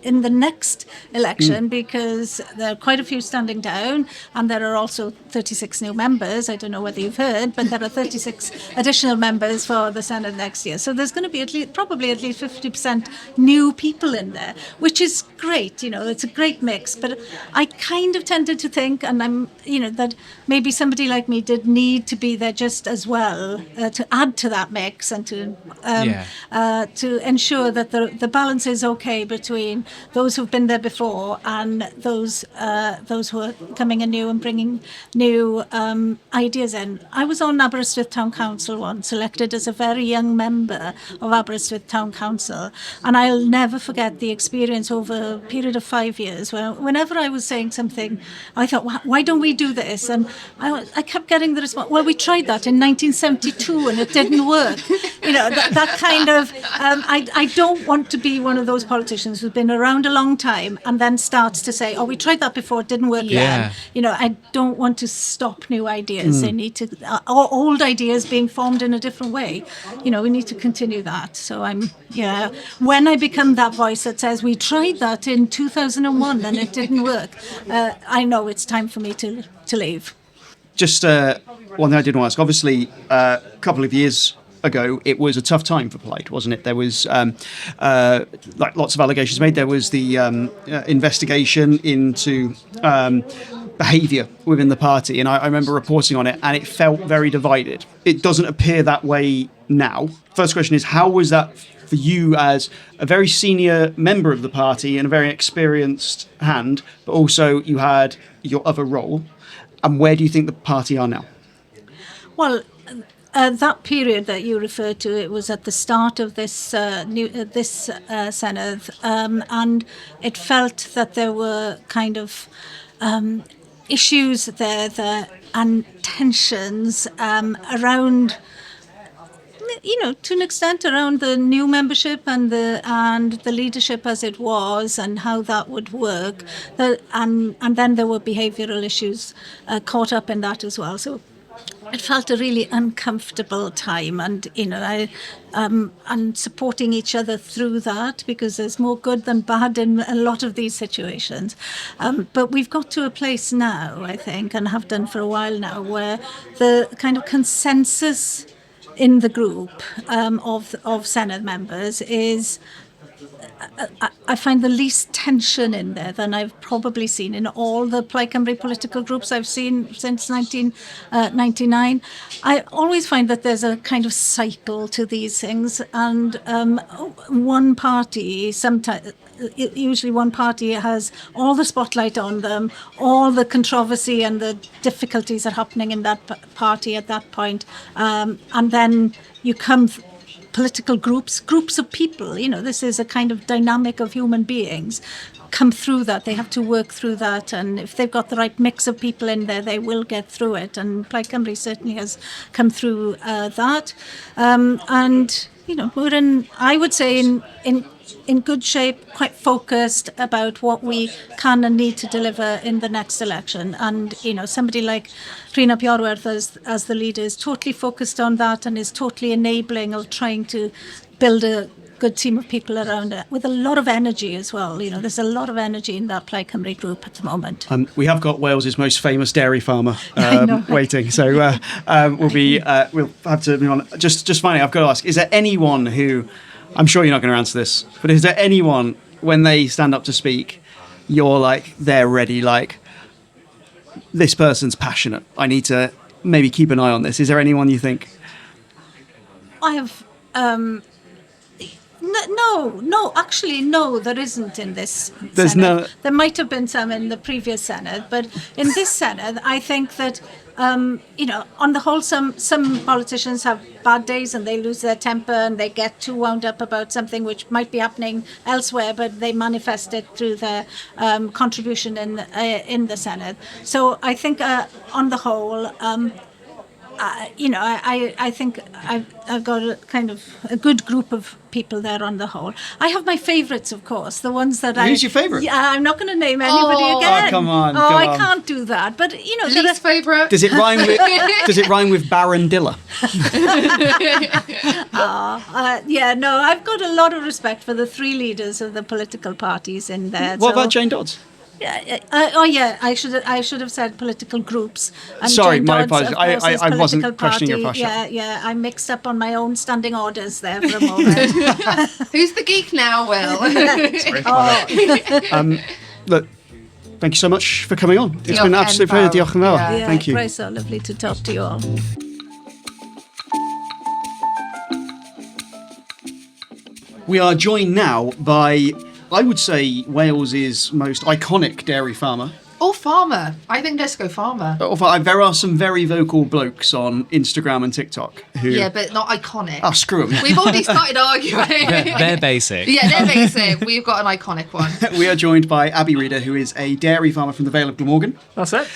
[SPEAKER 4] in the next election, because there are quite a few standing down, and there are also 36 new members. I don't know whether you've heard, but there are 36 additional members for the Senedd next year. So there's going to be probably at least 50% new people in there, which is great. You know, it's a great mix. But I kind of tended to think, and that maybe somebody like me did need to be there just as well to add to that mix and to ensure that the balance is okay between those who've been there before and those who are coming anew and bringing new ideas in. I was on Aberystwyth Town Council once, elected as a very young member of Aberystwyth Town Council, and I'll never forget the experience over a period of 5 years where whenever I was saying something, I thought, why don't we do this? And I kept getting the response, well, we tried that in 1972 and it didn't work. You know, that kind of, I don't want to be one of those politicians who's been around a long time and then starts to say, we tried that before, it didn't work then. You know, I don't want to stop new ideas. They need to, or old ideas being formed in a different way. You know, we need to continue that. So when I become that voice that says, we tried that in 2001 and it didn't work, I know it's time for me to leave.
[SPEAKER 3] Just one thing I did want to ask. Obviously, a couple of years ago, it was a tough time for Plight, wasn't it? There was like lots of allegations made. There was the investigation into behaviour within the party, and I remember reporting on it, and it felt very divided. It doesn't appear that way now. First question is, how was that for you as a very senior member of the party and a very experienced hand, but also you had your other role, and where do you think the party are now?
[SPEAKER 4] Well, that period that you referred to, it was at the start of this Senedd, and it felt that there were kind of issues there and tensions around, you know, to an extent around the new membership and the leadership as it was and how that would work, and then there were behavioural issues caught up in that as well. So it felt a really uncomfortable time, and you know, and supporting each other through that, because there's more good than bad in a lot of these situations. But we've got to a place now, I think, and have done for a while now, where the kind of consensus in the group of Senedd members is, I find the least tension in there than I've probably seen in all the Plaid Cymru political groups I've seen since 1999. I always find that there's a kind of cycle to these things, and one party, usually one party has all the spotlight on them, all the controversy and the difficulties are happening in that party at that point, and then you come political groups of people, you know, this is a kind of dynamic of human beings, come through that. They have to work through that, and if they've got the right mix of people in there, they will get through it, and Plaid Cymru certainly has come through that. And, you know, we're in, I would say, in good shape, quite focused about what we can and need to deliver in the next election. And, you know, somebody like Rhina Piorwerth as the leader is totally focused on that and is totally enabling of trying to build a good team of people around it with a lot of energy as well. You know, there's a lot of energy in that Plaid Cymru group at the moment.
[SPEAKER 3] We have got Wales's most famous dairy farmer waiting, so we'll have to move on. Just finally, I've got to ask: is there anyone who I'm sure you're not going to answer this, but is there anyone, when they stand up to speak, you're like, they're ready, like, this person's passionate, I need to maybe keep an eye on this? Is there anyone you think?
[SPEAKER 4] I have. Actually, no, there isn't in this
[SPEAKER 3] There's
[SPEAKER 4] Senedd.
[SPEAKER 3] no-
[SPEAKER 4] There might have been some in the previous Senedd, but in this Senedd, I think that, on the whole, some politicians have bad days and they lose their temper and they get too wound up about something which might be happening elsewhere, but they manifest it through their contribution in the Senedd. So I think, on the whole, I think I've got a good group of people there on the whole. I have my favourites, of course, the ones that
[SPEAKER 3] Who's your favourite?
[SPEAKER 4] Yeah, I'm not going to name anybody again.
[SPEAKER 3] Oh, come on,
[SPEAKER 4] Oh,
[SPEAKER 3] come
[SPEAKER 4] I
[SPEAKER 3] on.
[SPEAKER 4] can't do that. But,
[SPEAKER 1] Least favourite?
[SPEAKER 3] Does it rhyme with Baron Diller?
[SPEAKER 4] I've got a lot of respect for the three leaders of the political parties in there.
[SPEAKER 3] What about Jane Dodds?
[SPEAKER 4] I should have said political groups. And
[SPEAKER 3] Sorry,
[SPEAKER 4] Jane
[SPEAKER 3] my
[SPEAKER 4] Dodds,
[SPEAKER 3] apologies.
[SPEAKER 4] of course, is
[SPEAKER 3] I wasn't
[SPEAKER 4] political
[SPEAKER 3] questioning your
[SPEAKER 4] party.
[SPEAKER 3] posture.
[SPEAKER 4] Yeah, I mixed up on my own standing orders there for a moment.
[SPEAKER 1] Who's the geek now, Will?
[SPEAKER 3] Look, thank you so much for coming on. It's
[SPEAKER 1] Diolch
[SPEAKER 3] been an absolute pleasure.
[SPEAKER 1] enfawr.
[SPEAKER 3] Diolch yn fawr.
[SPEAKER 1] Yeah.
[SPEAKER 3] Thank you.
[SPEAKER 4] Right, so lovely to talk to you all.
[SPEAKER 3] We are joined now by, I would say, Wales's most iconic dairy farmer.
[SPEAKER 1] Or farmer. I think let's go farmer.
[SPEAKER 3] There are some very vocal blokes on Instagram and TikTok who...
[SPEAKER 1] Yeah, but not iconic.
[SPEAKER 3] Oh, screw them.
[SPEAKER 1] We've already started arguing.
[SPEAKER 2] They're basic.
[SPEAKER 1] Yeah, they're basic. We've got an iconic one.
[SPEAKER 3] We are joined by Abi Reader, who is a dairy farmer from the Vale of Glamorgan.
[SPEAKER 5] That's it.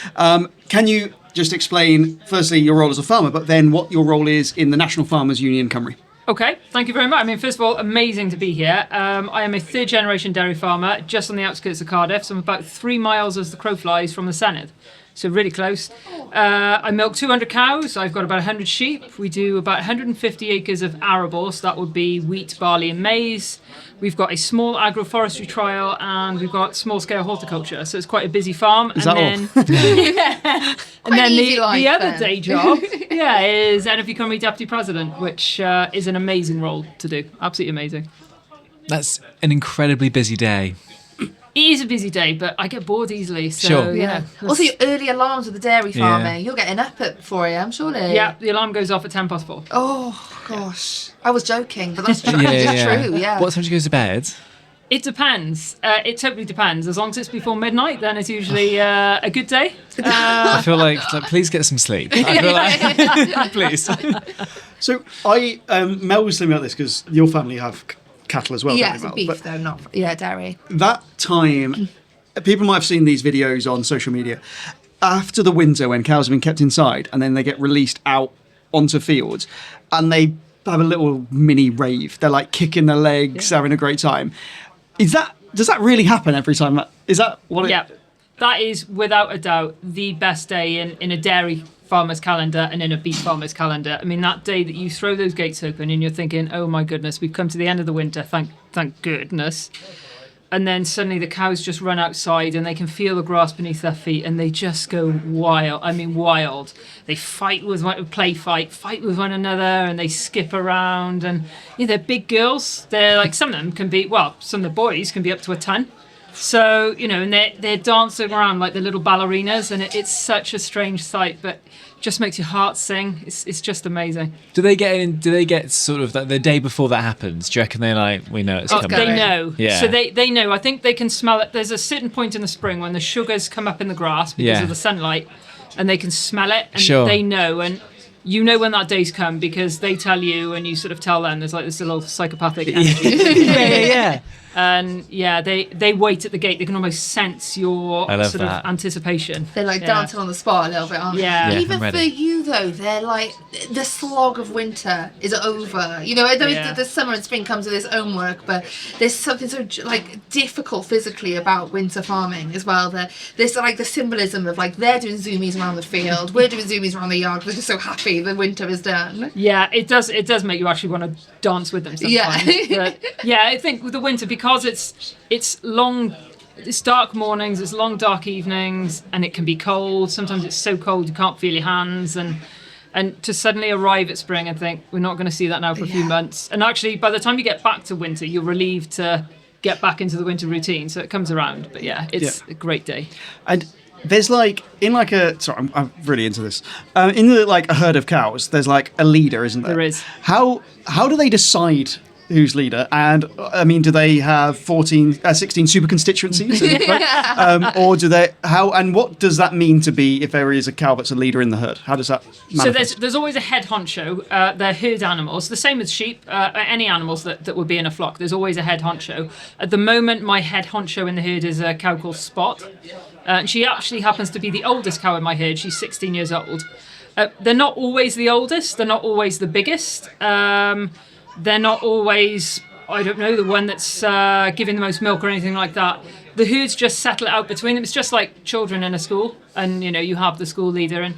[SPEAKER 3] Can you just explain, firstly, your role as a farmer, but then what your role is in the National Farmers Union Cymru?
[SPEAKER 5] Okay, thank you very much. I mean, first of all, amazing to be here. I am a third generation dairy farmer just on the outskirts of Cardiff, so I'm about 3 miles as the crow flies from the Senedd. So really close. I milk 200 cows. I've got about 100 sheep. We do about 150 acres of arable, so that would be wheat, barley and maize. We've got a small agroforestry trial and we've got small-scale horticulture, so it's quite a busy farm.
[SPEAKER 3] Is that all?
[SPEAKER 5] Yeah. And then
[SPEAKER 1] easy
[SPEAKER 5] the
[SPEAKER 1] life,
[SPEAKER 5] other
[SPEAKER 1] then.
[SPEAKER 5] day job, is NFU Cymru Deputy President, which is an amazing role to do. Absolutely amazing.
[SPEAKER 2] That's an incredibly busy day.
[SPEAKER 5] It is a busy day, but I get bored easily. So,
[SPEAKER 2] Sure.
[SPEAKER 1] Yeah. Also, your early alarms with the dairy farming. You're getting up at 4 a.m, surely.
[SPEAKER 5] Yeah, the alarm goes off at 4:10.
[SPEAKER 1] Oh, gosh. I was joking, but that's true.
[SPEAKER 2] Yeah,
[SPEAKER 1] It's
[SPEAKER 2] yeah.
[SPEAKER 1] true, yeah.
[SPEAKER 2] What time do you go to bed?
[SPEAKER 5] It depends. It totally depends. As long as it's before midnight, then it's usually a good day.
[SPEAKER 2] I feel like please get some sleep. I feel like, please.
[SPEAKER 3] So Mel was telling me about this because your family have cattle as well.
[SPEAKER 1] Yeah,
[SPEAKER 3] don't
[SPEAKER 1] it's
[SPEAKER 3] they,
[SPEAKER 1] a
[SPEAKER 3] Mel?
[SPEAKER 1] beef,
[SPEAKER 3] But
[SPEAKER 1] though, not... Yeah, dairy.
[SPEAKER 3] that time, people might have seen these videos on social media. After the winter, when cows have been kept inside and then they get released out onto fields and they have a little mini rave. They're like kicking their legs, having a great time. Does that really happen every time? Is that what it...
[SPEAKER 5] Yeah, that is without a doubt the best day in a dairy farmer's calendar and in a beef farmer's calendar. I mean, that day that you throw those gates open and you're thinking, oh my goodness, we've come to the end of the winter, thank goodness. And then suddenly the cows just run outside and they can feel the grass beneath their feet and they just go wild. I mean, wild. They fight with fight with one another and they skip around. And they're big girls. They're like, some of them can be, some of the boys can be up to a ton. So, and they're dancing around like the little ballerinas and it's such a strange sight, but just makes your heart sing. It's just amazing.
[SPEAKER 2] Do they get sort of the day before that happens? Do you reckon they're like, we know it's coming?
[SPEAKER 5] They know.
[SPEAKER 2] Yeah.
[SPEAKER 5] So they know. I think they can smell it. There's a certain point in the spring when the sugars come up in the grass because of the sunlight and they can smell it and they know. And you know when that day's come because they tell you and you sort of tell them. There's like this little psychopathic energy.
[SPEAKER 2] yeah.
[SPEAKER 5] And they wait at the gate. They can almost sense your sort
[SPEAKER 2] that.
[SPEAKER 5] of anticipation.
[SPEAKER 1] They're like dancing on the spot a little bit, aren't
[SPEAKER 5] Yeah.
[SPEAKER 1] they?
[SPEAKER 5] Yeah,
[SPEAKER 1] Even
[SPEAKER 2] I'm
[SPEAKER 1] for
[SPEAKER 2] ready.
[SPEAKER 1] you, though, they're like, the slog of winter is over. I know the summer and spring comes with its own work, but there's something so difficult physically about winter farming as well. There's like the symbolism of like they're doing zoomies around the field, we're doing zoomies around the yard. We're just so happy the winter is done.
[SPEAKER 5] Yeah, it does make you actually want to dance with them sometimes.
[SPEAKER 1] Yeah.
[SPEAKER 5] But I think with the winter, because it's long, it's dark mornings, it's long dark evenings, and it can be cold. Sometimes it's so cold you can't feel your hands, and And to suddenly arrive at spring and think, we're not going to see that now for a few months. And actually, by the time you get back to winter, you're relieved to get back into the winter routine. So it comes around. But yeah, it's a great day.
[SPEAKER 3] And there's like, I'm really into this. In the, like a herd of cows, there's like a leader, isn't there?
[SPEAKER 5] There is.
[SPEAKER 3] How do they decide who's leader? And I mean, do they have 16 super constituencies? Or do they, and what does that mean to be if there is a cow that's a leader in the herd? How does that manifest?
[SPEAKER 5] So there's always a head honcho. They're herd animals, the same as sheep, any animals that would be in a flock. There's always a head honcho. At the moment, my head honcho in the herd is a cow called Spot. And she actually happens to be the oldest cow in my herd. She's 16 years old. They're not always the oldest. They're not always the biggest. They're not always, I don't know, the one that's giving the most milk or anything like that. The herds just settle it out between them. It's just like children in a school. And, you have the school leader. And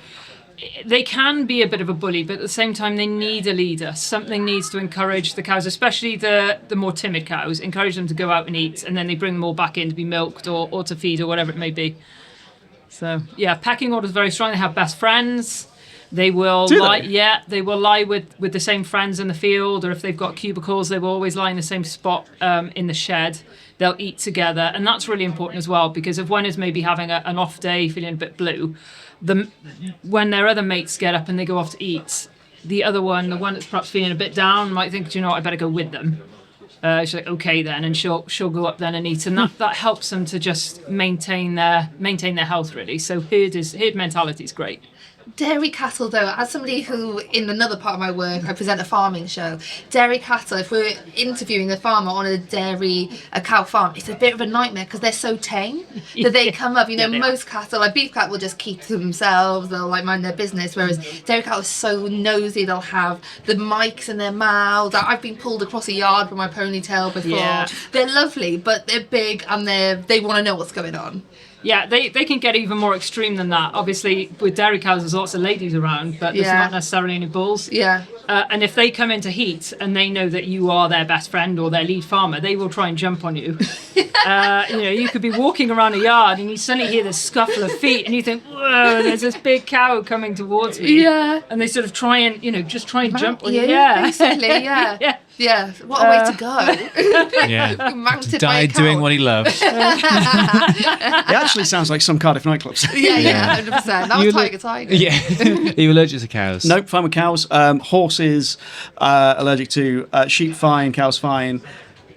[SPEAKER 5] they can be a bit of a bully, but at the same time, they need a leader. Something needs to encourage the cows, especially the more timid cows, encourage them to go out and eat. And then they bring them all back in to be milked or to feed or whatever it may be. So, yeah, pecking order is very strong. They have best friends. They will they will lie with the same friends in the field, or if they've got cubicles, they will always lie in the same spot in the shed. They'll eat together, and that's really important as well, because if one is maybe having an off day, feeling a bit blue, when their other mates get up and they go off to eat, the other one, the one that's perhaps feeling a bit down, might think, do you know what, I better go with them. She's like, okay then, and she'll go up then and eat, and that helps them to just maintain their health really. So herd mentality is great.
[SPEAKER 1] Dairy cattle, though, as somebody who, in another part of my work, I present a farming show. Dairy cattle, if we're interviewing a farmer on a cow farm, it's a bit of a nightmare because they're so tame that they come up. Most cattle, like beef cattle, will just keep to themselves. They'll like mind their business. Whereas dairy cattle are so nosy. They'll have the mics in their mouths. I've been pulled across a yard with my ponytail before. Yeah. They're lovely, but they're big and they want to know what's going on.
[SPEAKER 5] Yeah, they can get even more extreme than that. Obviously, with dairy cows, there's lots of ladies around, but there's not necessarily any bulls.
[SPEAKER 1] Yeah.
[SPEAKER 5] And if they come into heat and they know that you are their best friend or their lead farmer, they will try and jump on you. You could be walking around a yard and you suddenly hear this scuffle of feet and you think, whoa, there's this big cow coming towards me.
[SPEAKER 1] Yeah.
[SPEAKER 5] And they sort of try and, jump on you.
[SPEAKER 1] Yeah. Basically, yeah. Yeah. Yeah, what a way to go.
[SPEAKER 2] Yeah.
[SPEAKER 1] Mounted
[SPEAKER 2] Died doing what he loved.
[SPEAKER 3] It actually sounds like some Cardiff nightclubs.
[SPEAKER 1] Yeah, 100%. That was Tiger.
[SPEAKER 2] Yeah. Are you allergic to cows?
[SPEAKER 3] Nope, fine with cows. Horses, allergic to. Sheep, fine. Cows, fine.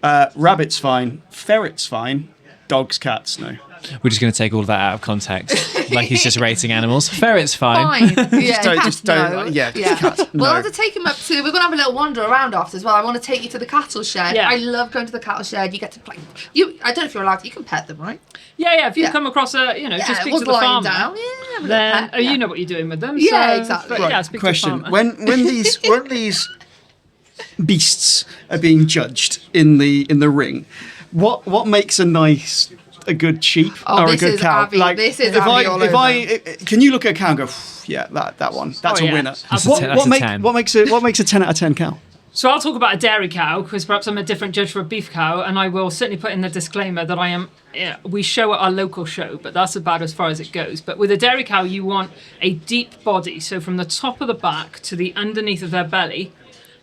[SPEAKER 3] Rabbits, fine. Ferrets, fine. Dogs, cats, no.
[SPEAKER 2] We're just going to take all of that out of context, like he's just rating animals. Ferret's fine.
[SPEAKER 1] Yeah,
[SPEAKER 3] just don't. Cat, no.
[SPEAKER 1] Well, I'll have to take him up to. We're going to have a little wander around after as well. I want to take you to the cattle shed.
[SPEAKER 5] Yeah.
[SPEAKER 1] I love going to the cattle shed. You get to play. I don't know if you're allowed to. You can pet them, right?
[SPEAKER 5] Yeah. If you come across just speak to the farmer.
[SPEAKER 1] Down.
[SPEAKER 5] Then you know what you're doing with them.
[SPEAKER 1] Yeah,
[SPEAKER 5] so,
[SPEAKER 1] exactly.
[SPEAKER 5] But,
[SPEAKER 3] Right.
[SPEAKER 5] speak
[SPEAKER 3] Question:
[SPEAKER 5] to the farmer.
[SPEAKER 3] when these beasts are being judged in the ring, what makes a good sheep or a good cow?
[SPEAKER 1] Abi, this is Abi all over.
[SPEAKER 3] Can you look at a cow and go, yeah, that one, that's a winner.
[SPEAKER 2] That's a 10.
[SPEAKER 3] What makes a 10 out of 10 cow?
[SPEAKER 5] So I'll talk about a dairy cow because perhaps I'm a different judge for a beef cow, and I will certainly put in the disclaimer that I am. We show at our local show, but that's about as far as it goes. But with a dairy cow, you want a deep body, so from the top of the back to the underneath of their belly,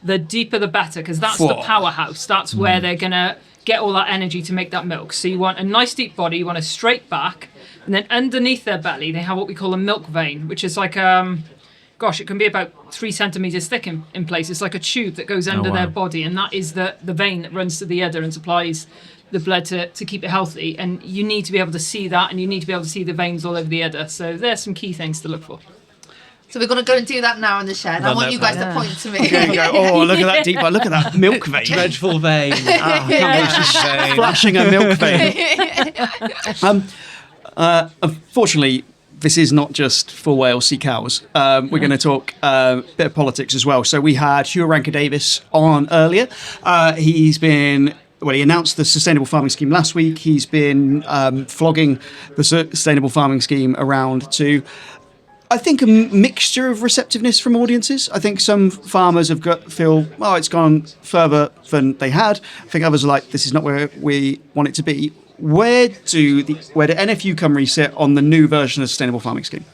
[SPEAKER 5] the deeper the better, because that's the powerhouse. That's where they're gonna get all that energy to make that milk. So you want a nice deep body, you want a straight back, and then underneath their belly they have what we call a milk vein, which is like it can be about 3 centimeters thick in place. It's like a tube that goes under their body, and that is the vein that runs to the udder and supplies the blood to keep it healthy. And you need to be able to see that, and you need to be able to see the veins all over the udder. So there's some key things to look for.
[SPEAKER 1] So we're going to go and do that now in the shed. I want you guys to point to me.
[SPEAKER 3] There you go. Oh, look at that deep. Look at that milk vein.
[SPEAKER 2] Dreadful vein.
[SPEAKER 3] Flashing a milk vein. Unfortunately, this is not just for Walesy cows. We're going to talk a bit of politics as well. So we had Hugh Ranker-Davies on earlier. He announced the Sustainable Farming Scheme last week. He's been flogging the Sustainable Farming Scheme around to, I think, a mixture of receptiveness from audiences. I think some farmers feel, it's gone further than they had. I think others are like, this is not where we want it to be. Where do NFU Cymru sit on the new version of the Sustainable Farming Scheme?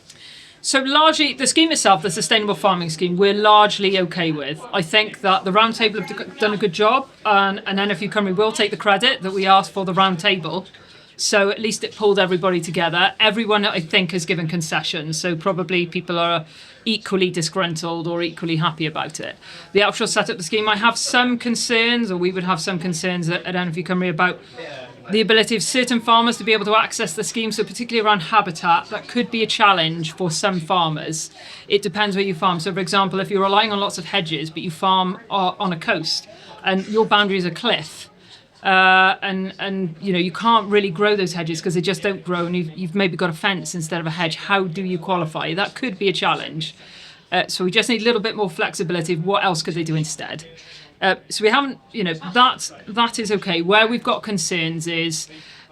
[SPEAKER 5] So largely, the scheme itself, the sustainable farming scheme, we're largely okay with. I think that the Roundtable have done a good job, and NFU Cymru will take the credit that we asked for the Roundtable. So at least it pulled everybody together. Everyone, I think, has given concessions. So probably people are equally disgruntled or equally happy about it. The actual setup of the scheme, I have some concerns, or we would have some concerns at NFU Cymru about the ability of certain farmers to be able to access the scheme, so particularly around habitat, that could be a challenge for some farmers. It depends where you farm. So, for example, if you're relying on lots of hedges, but you farm on a coast and your boundary is a cliff, and you can't really grow those hedges because they just don't grow, and you've maybe got a fence instead of a hedge. How do you qualify? That could be a challenge. So we just need a little bit more flexibility of what else could they do instead. So we haven't, that is okay. Where we've got concerns is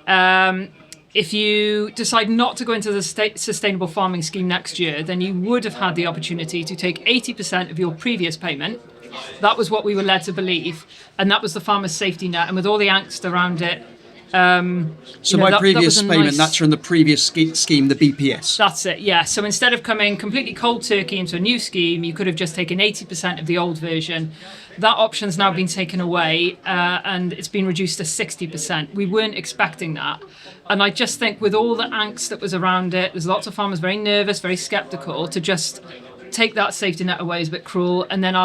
[SPEAKER 5] if you decide not to go into the sustainable farming scheme next year, then you would have had the opportunity to take 80% of your previous payment. That was what we were led to believe, and that was the farmer's safety net. And with all the angst around it,
[SPEAKER 3] previous payment, that's from the previous scheme, the BPS.
[SPEAKER 5] That's it, yeah. So instead of coming completely cold turkey into a new scheme, you could have just taken 80% of the old version. That option's now been taken away, and it's been reduced to 60%. We weren't expecting that. And I just think with all the angst that was around it, there's lots of farmers very nervous, very sceptical. To just take that safety net away is a bit cruel. And then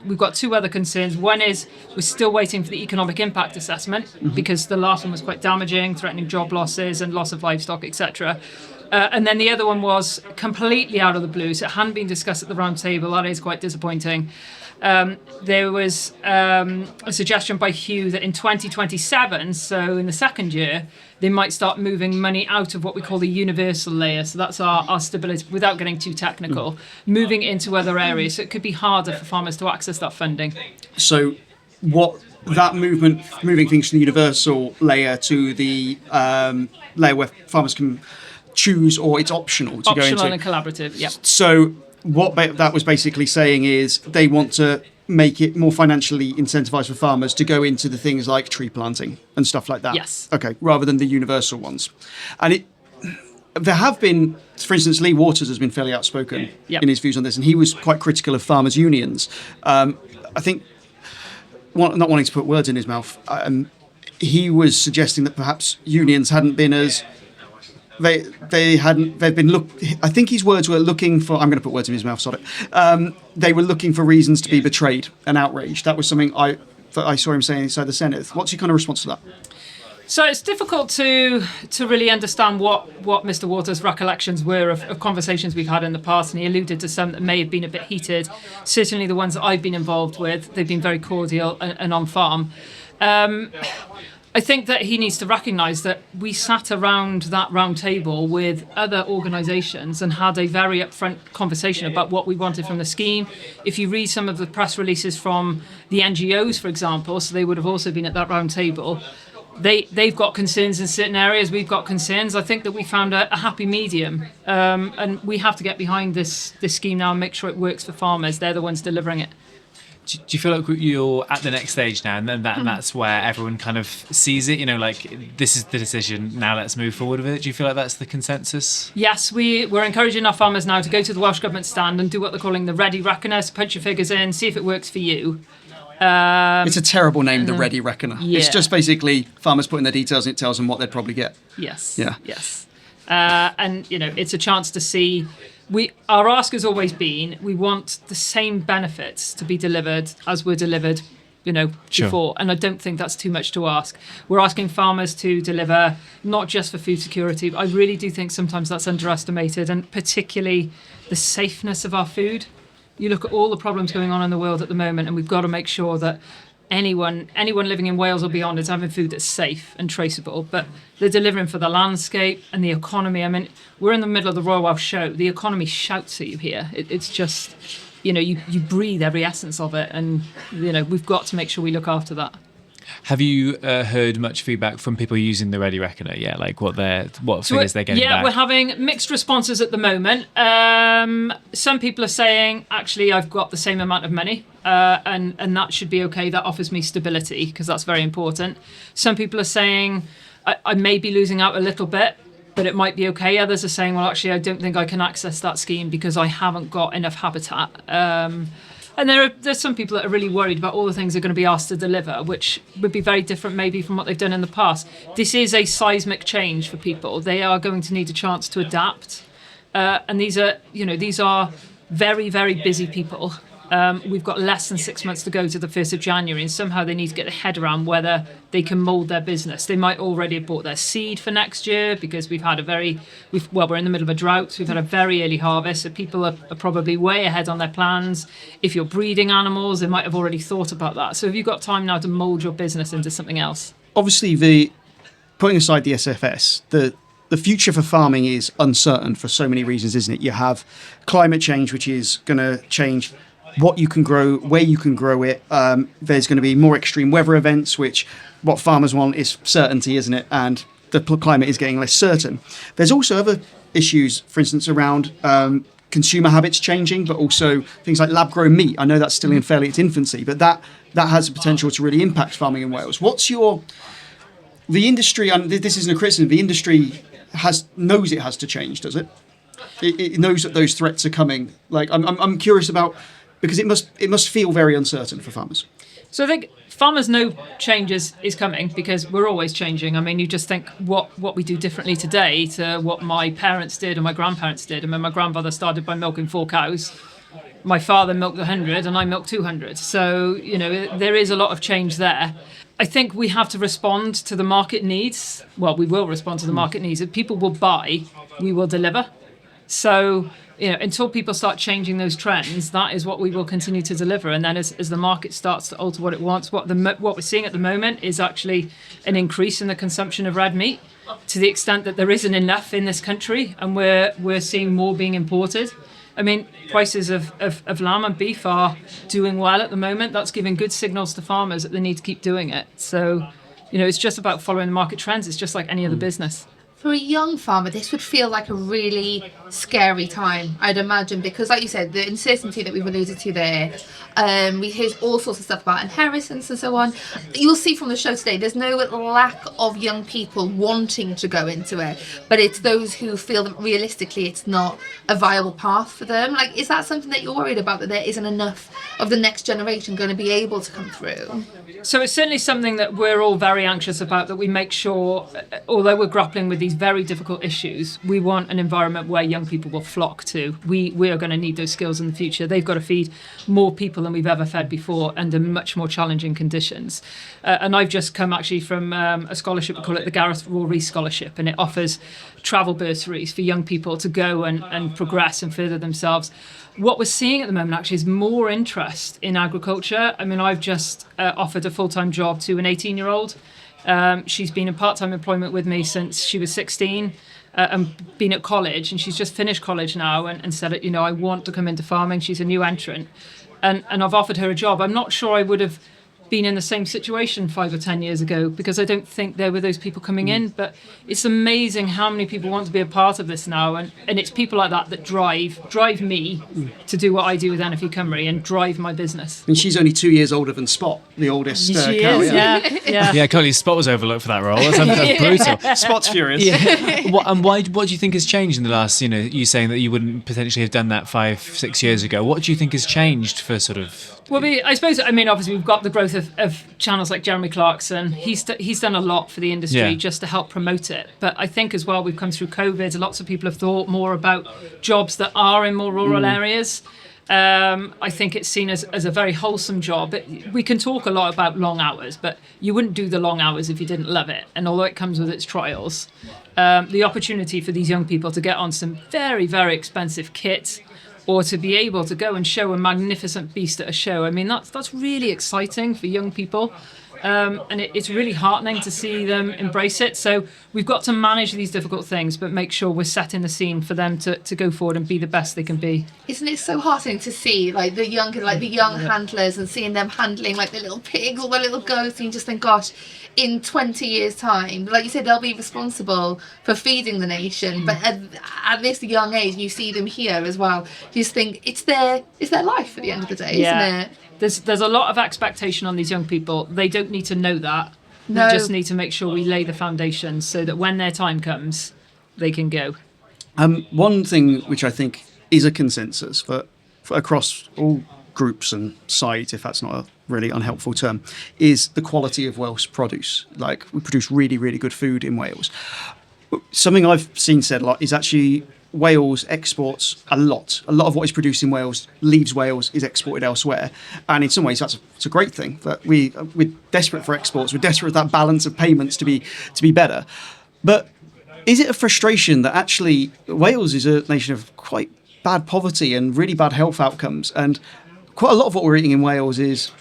[SPEAKER 5] we've got two other concerns. One is we're still waiting for the economic impact assessment because the last one was quite damaging, threatening job losses and loss of livestock, etc. And then the other one was completely out of the blue, so it hadn't been discussed at the round table. That is quite disappointing. There was a suggestion by Hugh that in 2027, so in the second year, they might start moving money out of what we call the universal layer. So that's our stability, without getting too technical, moving into other areas. So it could be harder for farmers to access that funding.
[SPEAKER 3] So what that moving things from the universal layer to the layer where farmers can choose, or it's optional to go into.
[SPEAKER 5] Optional and collaborative, yeah.
[SPEAKER 3] So what that was basically saying is they want to make it more financially incentivized for farmers to go into the things like tree planting and stuff like that.
[SPEAKER 5] Yes.
[SPEAKER 3] Okay, rather than the universal ones. And there have been, for instance, Lee Waters has been fairly outspoken in his views on this, and he was quite critical of farmers' unions. I think, not wanting to put words in his mouth, he was suggesting that perhaps unions hadn't been as... they've been I think his words were looking for, I'm going to put words in his mouth, sorry. They were looking for reasons to be betrayed and outraged. That was something I saw him saying inside the Senedd. What's your kind of response to that?
[SPEAKER 5] So it's difficult to really understand what Mr. Waters' recollections were of conversations we've had in the past, and he alluded to some that may have been a bit heated. Certainly the ones that I've been involved with, they've been very cordial and on farm. I think that he needs to recognise that we sat around that round table with other organisations and had a very upfront conversation about what we wanted from the scheme. If you read some of the press releases from the NGOs, for example, so they would have also been at that round table, they've got concerns in certain areas, we've got concerns. I think that we found a happy medium, and we have to get behind this scheme now and make sure it works for farmers. They're the ones delivering it.
[SPEAKER 2] Do you feel like you're at the next stage now, and then that's where everyone kind of sees it, like this is the decision, now let's move forward with it? Do you feel like that's the consensus?
[SPEAKER 5] Yes, we're encouraging our farmers now to go to the Welsh Government stand and do what they're calling the Ready Reckoner, so punch your figures in, see if it works for you.
[SPEAKER 3] It's a terrible name, the Ready Reckoner.
[SPEAKER 5] Yeah.
[SPEAKER 3] It's just basically farmers putting their details and it tells them what they'd probably get.
[SPEAKER 5] Yes.
[SPEAKER 3] Yeah.
[SPEAKER 5] Yes. And, it's a chance to see... Our ask has always been, we want the same benefits to be delivered as were delivered, before.
[SPEAKER 2] Sure.
[SPEAKER 5] And I don't think that's too much to ask. We're asking farmers to deliver not just for food security, but I really do think sometimes that's underestimated, and particularly the safeness of our food. You look at all the problems going on in the world at the moment, and we've got to make sure that anyone living in Wales or beyond is having food that's safe and traceable, but they're delivering for the landscape and the economy. I mean, we're in the middle of the Royal Welsh show. The economy shouts at you here. It's just, you breathe every essence of it, and, we've got to make sure we look after that.
[SPEAKER 2] Have you heard much feedback from people using the Ready Reckoner? Yeah, like what figures they're getting back?
[SPEAKER 5] Yeah, we're having mixed responses at the moment. Some people are saying, actually, I've got the same amount of money, and that should be okay. That offers me stability, because that's very important. Some people are saying, I may be losing out a little bit, but it might be okay. Others are saying, well, actually, I don't think I can access that scheme because I haven't got enough habitat. And there's some people that are really worried about all the things they're going to be asked to deliver, which would be very different maybe from what they've done in the past. This is a seismic change for people. They are going to need a chance to adapt. And these are very, very busy people. We've got less than 6 months to go to the 1st of January, and somehow they need to get their head around whether they can mould their business. They might already have bought their seed for next year because we're in the middle of a drought. We've had a very early harvest, so people are probably way ahead on their plans. If you're breeding animals, they might have already thought about that. So have you got time now to mould your business into something else?
[SPEAKER 3] Obviously, putting aside the SFS, the future for farming is uncertain for so many reasons, isn't it? You have climate change, which is going to change what you can grow, where you can grow it. There's going to be more extreme weather events, which what farmers want is certainty, isn't it? And the climate is getting less certain. There's also other issues, for instance, around consumer habits changing, but also things like lab-grown meat. I know that's still in fairly its infancy, but that has the potential to really impact farming in Wales. The industry, and this isn't a criticism, the industry knows it has to change, does it? It knows that those threats are coming. Like, I'm curious about, because it must feel very uncertain for farmers.
[SPEAKER 5] So I think farmers know change is coming because we're always changing. I mean, you just think what we do differently today to what my parents did and my grandparents did. I mean, my grandfather started by milking 4 cows. My father milked 100 and I milked 200. So, there is a lot of change there. I think we have to respond to the market needs. Well, we will respond to the market needs. If people will buy, we will deliver. So, until people start changing those trends, that is what we will continue to deliver. And then as the market starts to alter what it wants, what we're seeing at the moment is actually an increase in the consumption of red meat to the extent that there isn't enough in this country, and we're seeing more being imported. I mean, prices of lamb and beef are doing well at the moment. That's giving good signals to farmers that they need to keep doing it. So, it's just about following the market trends. It's just like any other business.
[SPEAKER 1] For a young farmer, this would feel like a really scary time, I'd imagine, because like you said, the uncertainty that we've alluded to there, we hear all sorts of stuff about inheritance and so on. You'll see from the show today, there's no lack of young people wanting to go into it, but it's those who feel that realistically it's not a viable path for them. Like, is that something that you're worried about, that there isn't enough of the next generation going to be able to come through?
[SPEAKER 5] So it's certainly something that we're all very anxious about, that we make sure, although we're grappling with these very difficult issues, we want an environment where young people will flock to. We are going to need those skills in the future. They've got to feed more people than we've ever fed before under much more challenging conditions. And I've just come actually from a scholarship, we call it the Gareth Rory Scholarship, and it offers travel bursaries for young people to go and progress and further themselves. What we're seeing at the moment actually is more interest in agriculture. I mean, I've just offered a full-time job to an 18-year-old. She's been in part-time employment with me since she was 16 and been at college, and she's just finished college now and said, I want to come into farming. She's a new entrant. And I've offered her a job. I'm not sure I would have been in the same situation 5 or 10 years ago, because I don't think there were those people coming in. But it's amazing how many people want to be a part of this now, and it's people like that drive me to do what I do with NFU Cymru and drive my business.
[SPEAKER 3] And she's only 2 years older than Spot, the oldest
[SPEAKER 5] She
[SPEAKER 3] cow.
[SPEAKER 5] is, yeah.
[SPEAKER 2] Yeah, I can't believe Spot was overlooked for that role. That's brutal.
[SPEAKER 3] Spot's furious.
[SPEAKER 2] Yeah. What do you think has changed in the last, you saying that you wouldn't potentially have done that 5-6 years ago? What do you think has changed for sort of...
[SPEAKER 5] Well, I suppose, obviously we've got the growth of channels like Jeremy Clarkson. He's done a lot for the industry just to help promote it. But I think as well, we've come through COVID. Lots of people have thought more about jobs that are in more rural areas. I think it's seen as a very wholesome job. We can talk a lot about long hours, but you wouldn't do the long hours if you didn't love it. And although it comes with its trials, the opportunity for these young people to get on some very, very expensive kit, or to be able to go and show a magnificent beast at a show. I mean, that's really exciting for young people. And it's really heartening to see them embrace it. So we've got to manage these difficult things, but make sure we're setting the scene for them to go forward and be the best they can be.
[SPEAKER 1] Isn't it so heartening to see the young handlers and seeing them handling like the little pigs or the little goats, and you just think, gosh, in 20 years' time, like you said, they'll be responsible for feeding the nation. But at this young age, you see them here as well. You just think it's their life at the end of the day, isn't it?
[SPEAKER 5] There's a lot of expectation on these young people. They don't need to know that.
[SPEAKER 1] No.
[SPEAKER 5] We just need to make sure we lay the foundations so that when their time comes, they can go.
[SPEAKER 3] One thing which I think is a consensus for across all groups and sides, if that's not a really unhelpful term, is the quality of Welsh produce. Like, we produce really, really good food in Wales. Something I've seen said a lot is actually Wales exports a lot. A lot of what is produced in Wales leaves Wales, is exported elsewhere. And in some ways, it's a great thing. But we're desperate for exports. We're desperate for that balance of payments to be better. But is it a frustration that actually Wales is a nation of quite bad poverty and really bad health outcomes? And quite a lot of what we're eating in Wales is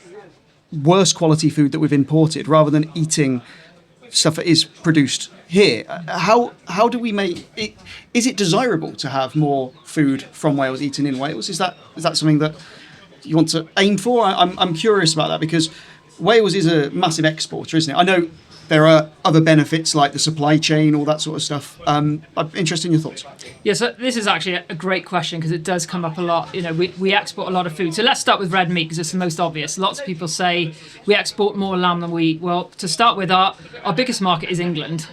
[SPEAKER 3] worse quality food that we've imported rather than eating stuff that is produced here. How do we make it? Is it desirable to have more food from Wales eaten in Wales? Is that something that you want to aim for? I'm curious about that, because Wales is a massive exporter, isn't it? I know there are other benefits like the supply chain, all that sort of stuff. I'm interested in your thoughts.
[SPEAKER 5] Yeah, so this is actually a great question because it does come up a lot. You know, we export a lot of food. So let's start with red meat because it's the most obvious. Lots of people say we export more lamb than we eat. Well, to start with, our biggest market is England.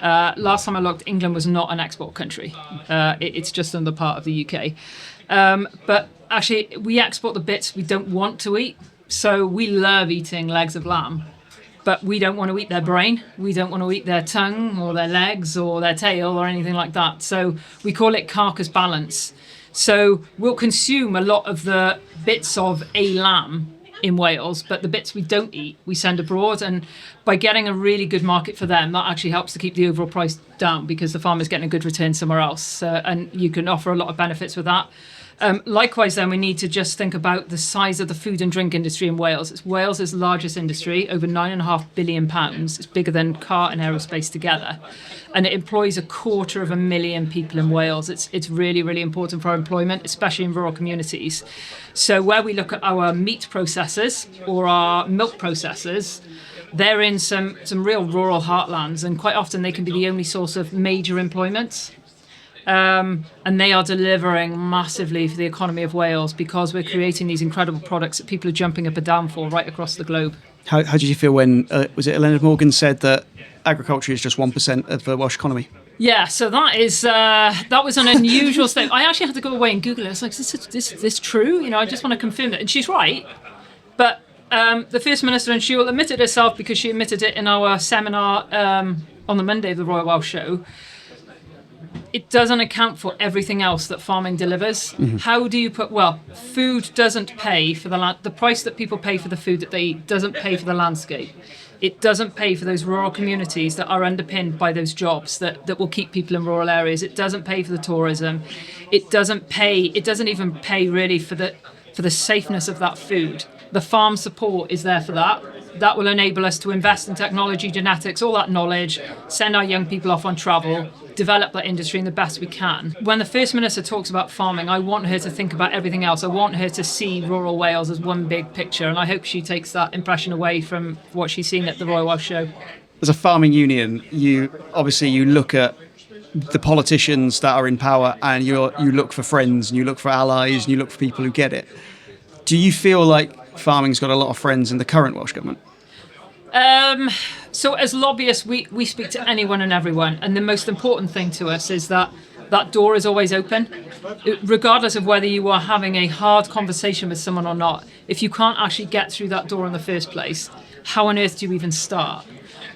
[SPEAKER 5] Last time I looked, England was not an export country. It's just another part of the UK. But actually, we export the bits we don't want to eat. So we love eating legs of lamb, but we don't want to eat their brain. We don't want to eat their tongue or their legs or their tail or anything like that. So we call it carcass balance. So we'll consume a lot of the bits of a lamb in Wales, but the bits we don't eat, we send abroad. And by getting a really good market for them, that actually helps to keep the overall price down because the farmer's getting a good return somewhere else. And you can offer a lot of benefits with that. Likewise, then, we need to just think about the size of the food and drink industry in Wales. It's Wales's largest industry, over £9.5 billion. It's bigger than car and aerospace together. And it employs 250,000 people in Wales. It's really, really important for our employment, especially in rural communities. So where we look at our meat processors or our milk processors, they're in some real rural heartlands, and quite often they can be the only source of major employment. And they are delivering massively for the economy of Wales because we're creating these incredible products that people are jumping up and down for right across the globe.
[SPEAKER 3] How did you feel when, was it Elin Morgan said that agriculture is just 1% of the Welsh economy?
[SPEAKER 5] Yeah, so that was an unusual statement. I actually had to go away and Google it. I was like, is this true? You know, I just want to confirm that. And she's right. But the First Minister, and she will admit it herself because she admitted it in our seminar on the Monday of the Royal Welsh show, it doesn't account for everything else that farming delivers. Mm-hmm. How do you food doesn't pay for the land. The price that people pay for the food that they eat doesn't pay for the landscape. It doesn't pay for those rural communities that are underpinned by those jobs that will keep people in rural areas. It doesn't pay for the tourism. It doesn't even pay really for the safeness of that food. The farm support is there for that. That will enable us to invest in technology, genetics, all that knowledge, send our young people off on travel, develop that industry in the best we can. When the First Minister talks about farming, I want her to think about everything else. I want her to see rural Wales as one big picture, and I hope she takes that impression away from what she's seen at the Royal Welsh show.
[SPEAKER 3] As a farming union, you look at the politicians that are in power and you look for friends and you look for allies and you look for people who get it. Do you feel like farming's got a lot of friends in the current Welsh Government?
[SPEAKER 5] So as lobbyists, we speak to anyone and everyone. And the most important thing to us is that door is always open. Regardless of whether you are having a hard conversation with someone or not, if you can't actually get through that door in the first place, how on earth do you even start?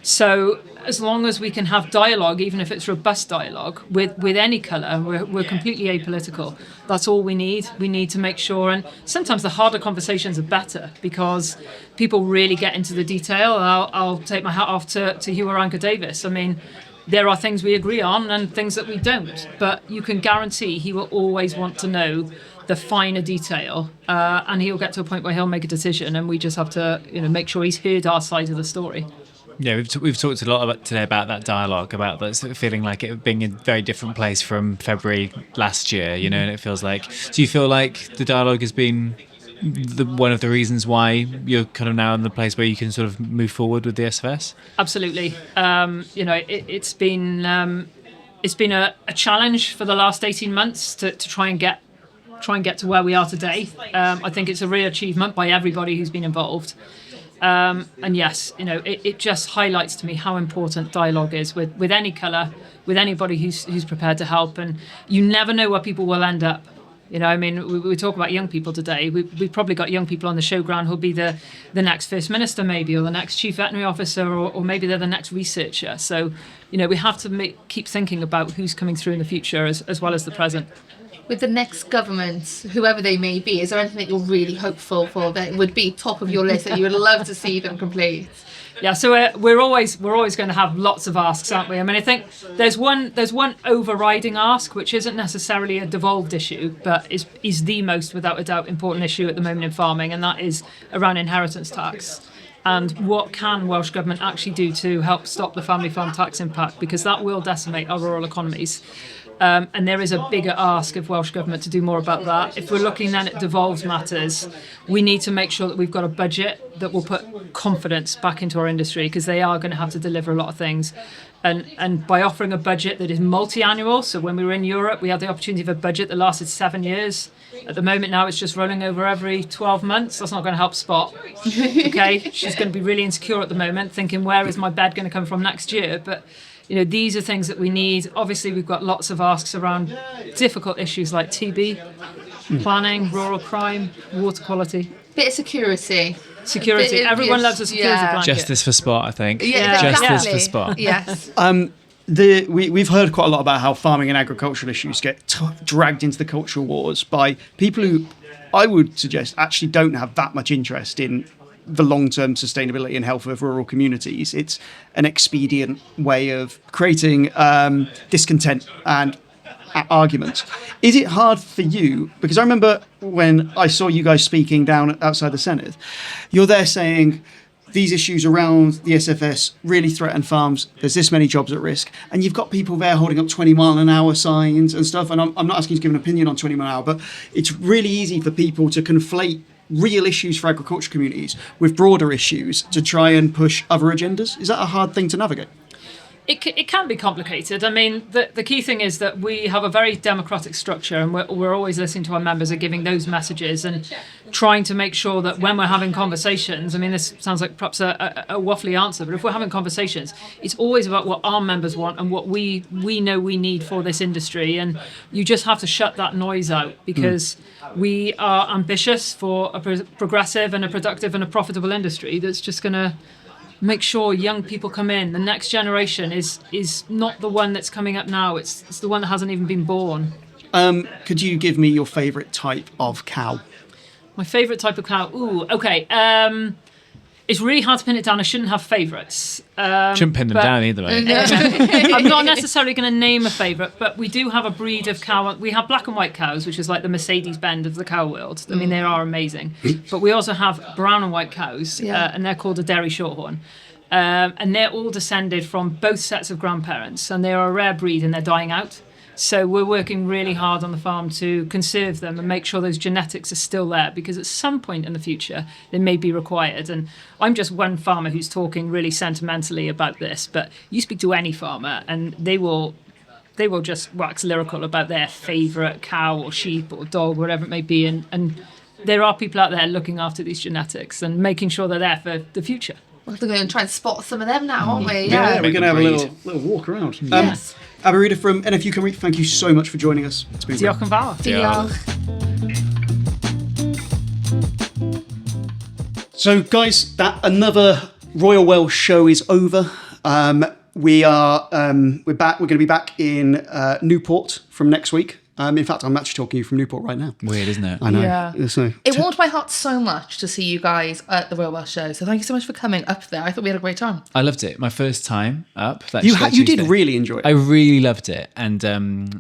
[SPEAKER 5] So as long as we can have dialogue, even if it's robust dialogue, with any colour, and we're completely apolitical, that's all we need. We need to make sure, and sometimes the harder conversations are better because people really get into the detail. I'll take my hat off to Hugh Oranka-Davies. I mean, there are things we agree on and things that we don't, but you can guarantee he will always want to know the finer detail, and he'll get to a point where he'll make a decision, and we just have to make sure he's heard our side of the story.
[SPEAKER 2] Yeah, we've talked a lot today about that dialogue, about that sort of feeling like it being in a very different place from February last year, and it feels like... Do you feel like the dialogue has been one of the reasons why you're kind of now in the place where you can sort of move forward with the SFS?
[SPEAKER 5] Absolutely. It's been a challenge for the last 18 months to try and get to where we are today. I think it's a real achievement by everybody who's been involved. And yes, it just highlights to me how important dialogue is with any colour, with anybody who's prepared to help. And you never know where people will end up. We talk about young people today. We've probably got young people on the showground who'll be the next First Minister maybe, or the next Chief Veterinary Officer, or maybe they're the next researcher. So, we have to keep thinking about who's coming through in the future as well as the present.
[SPEAKER 1] With the next government, whoever they may be, is there anything that you're really hopeful for that would be top of your list that you would love to see them complete?
[SPEAKER 5] Yeah, so we're always going to have lots of asks, aren't we? I think there's one overriding ask, which isn't necessarily a devolved issue, but is the most, without a doubt, important issue at the moment in farming, and that is around inheritance tax. And what can Welsh Government actually do to help stop the family farm tax impact? Because that will decimate our rural economies. And there is a bigger ask of Welsh Government to do more about that. If we're looking then at devolved matters, we need to make sure that we've got a budget that will put confidence back into our industry, because they are going to have to deliver a lot of things. And by offering a budget that is multi-annual, so when we were in Europe, we had the opportunity of a budget that lasted 7 years. At the moment now, it's just rolling over every 12 months. That's not going to help Spot. Okay, she's going to be really insecure at the moment, thinking, where is my bed going to come from next year? But these are things that we need. Obviously, we've got lots of asks around difficult issues like TB, planning, rural crime, water quality.
[SPEAKER 1] Bit of security.
[SPEAKER 5] Everyone loves a security blanket.
[SPEAKER 2] Justice for Spot, I think.
[SPEAKER 1] Yeah,
[SPEAKER 2] Justice for Spot.
[SPEAKER 1] Yes.
[SPEAKER 3] We've heard quite a lot about how farming and agricultural issues get dragged into the cultural wars by people who, I would suggest, actually don't have that much interest in the long-term sustainability and health of rural communities. It's an expedient way of creating discontent and arguments. Is it hard for you? Because I remember when I saw you guys speaking down outside the Senedd, you're there saying these issues around the SFS really threaten farms. There's this many jobs at risk. And you've got people there holding up 20 mile an hour signs and stuff. And I'm not asking you to give an opinion on 20 mile an hour, but it's really easy for people to conflate real issues for agriculture communities with broader issues to try and push other agendas. Is that a hard thing to navigate?
[SPEAKER 5] It can be complicated. The key thing is that we have a very democratic structure, and we're always listening to our members and giving those messages and trying to make sure that when we're having conversations, this sounds like perhaps a waffly answer, but if we're having conversations, it's always about what our members want and what we know we need for this industry. And you just have to shut that noise out, because we are ambitious for a progressive and a productive and a profitable industry that's just going to make sure young people come in. The next generation is not the one that's coming up now. It's the one that hasn't even been born.
[SPEAKER 3] Could you give me your favourite type of cow?
[SPEAKER 5] My favourite type of cow? Ooh, okay. It's really hard to pin it down. I shouldn't have favourites.
[SPEAKER 2] Shouldn't pin them down either, mate.
[SPEAKER 5] I'm not necessarily going to name a favourite, but we do have a breed of cow. We have black and white cows, which is like the Mercedes-Benz of the cow world. They are amazing. But we also have brown and white cows, and they're called a dairy shorthorn. And they're all descended from both sets of grandparents, and they're a rare breed and they're dying out. So we're working really hard on the farm to conserve them and make sure those genetics are still there, because at some point in the future they may be required. And I'm just one farmer who's talking really sentimentally about this, but you speak to any farmer and they will just wax lyrical about their favourite cow or sheep or dog, whatever it may be. And there are people out there looking after these genetics and making sure they're there for the future.
[SPEAKER 1] We're going to try and spot some of them now, aren't we?
[SPEAKER 3] Yeah, we're going to have a little walk around.
[SPEAKER 1] Yes.
[SPEAKER 3] Abi Reader from NFU Cymru, thank you so much for joining us. It's been
[SPEAKER 5] Diolch yn fawr.
[SPEAKER 1] Diolch.
[SPEAKER 3] So, guys, another Royal Welsh show is over. We're back. We're going to be back in Newport from next week. In fact, I'm actually talking to you from Newport right now.
[SPEAKER 2] Weird, isn't it?
[SPEAKER 3] I know.
[SPEAKER 1] Yeah.
[SPEAKER 3] So,
[SPEAKER 1] it warmed my heart so much to see you guys at the Royal Welsh show. So thank you so much for coming up there. I thought we had a great time.
[SPEAKER 2] I loved it. My first time up.
[SPEAKER 3] You did really enjoy it.
[SPEAKER 2] I really loved it. And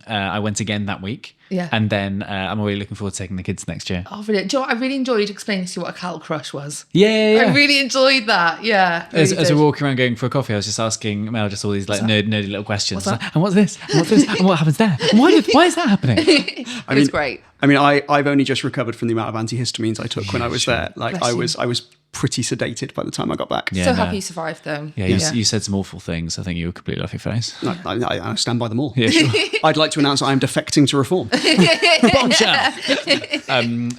[SPEAKER 2] I went again that week.
[SPEAKER 1] Yeah.
[SPEAKER 2] And then I'm really looking forward to taking the kids next year.
[SPEAKER 1] Oh, brilliant. Do you know what? I really enjoyed explaining to you what a cow crush was.
[SPEAKER 2] Yeah.
[SPEAKER 1] I really enjoyed that. Yeah.
[SPEAKER 2] As
[SPEAKER 1] Really
[SPEAKER 2] we're
[SPEAKER 1] did.
[SPEAKER 2] walking around going for a coffee, I was just asking Mel just all these like nerdy little questions.
[SPEAKER 1] What's that?
[SPEAKER 2] Like, and what's this? And what's this? And what happens there? And why is that happening?
[SPEAKER 1] It was great.
[SPEAKER 3] I mean, I've only just recovered from the amount of antihistamines I took when I was there. Like,
[SPEAKER 1] Bless
[SPEAKER 3] I was pretty sedated by the time I got back.
[SPEAKER 2] Yeah,
[SPEAKER 1] so
[SPEAKER 2] no.
[SPEAKER 1] happy you survived, though.
[SPEAKER 2] Yeah, you said some awful things. I think you were completely off your face.
[SPEAKER 3] No, I stand by them all.
[SPEAKER 2] Yeah, sure.
[SPEAKER 3] I'd like to announce I am defecting to reform.
[SPEAKER 2] Bombshell.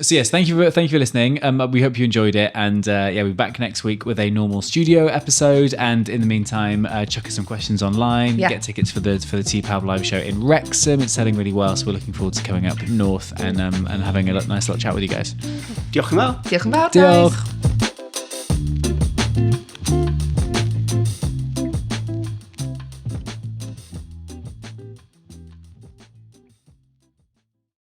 [SPEAKER 2] So yes, thank you for listening. We hope you enjoyed it, and we'll be back next week with a normal studio episode. And in the meantime, chuck us some questions online.
[SPEAKER 1] Yeah.
[SPEAKER 2] Get tickets for the T-Pab live show in Wrexham. It's selling really well, so we're looking forward to coming up north and having a nice little chat with you guys.
[SPEAKER 3] Diolch yn fawr.
[SPEAKER 1] Diolch yn fawr, guys.
[SPEAKER 2] Diolch.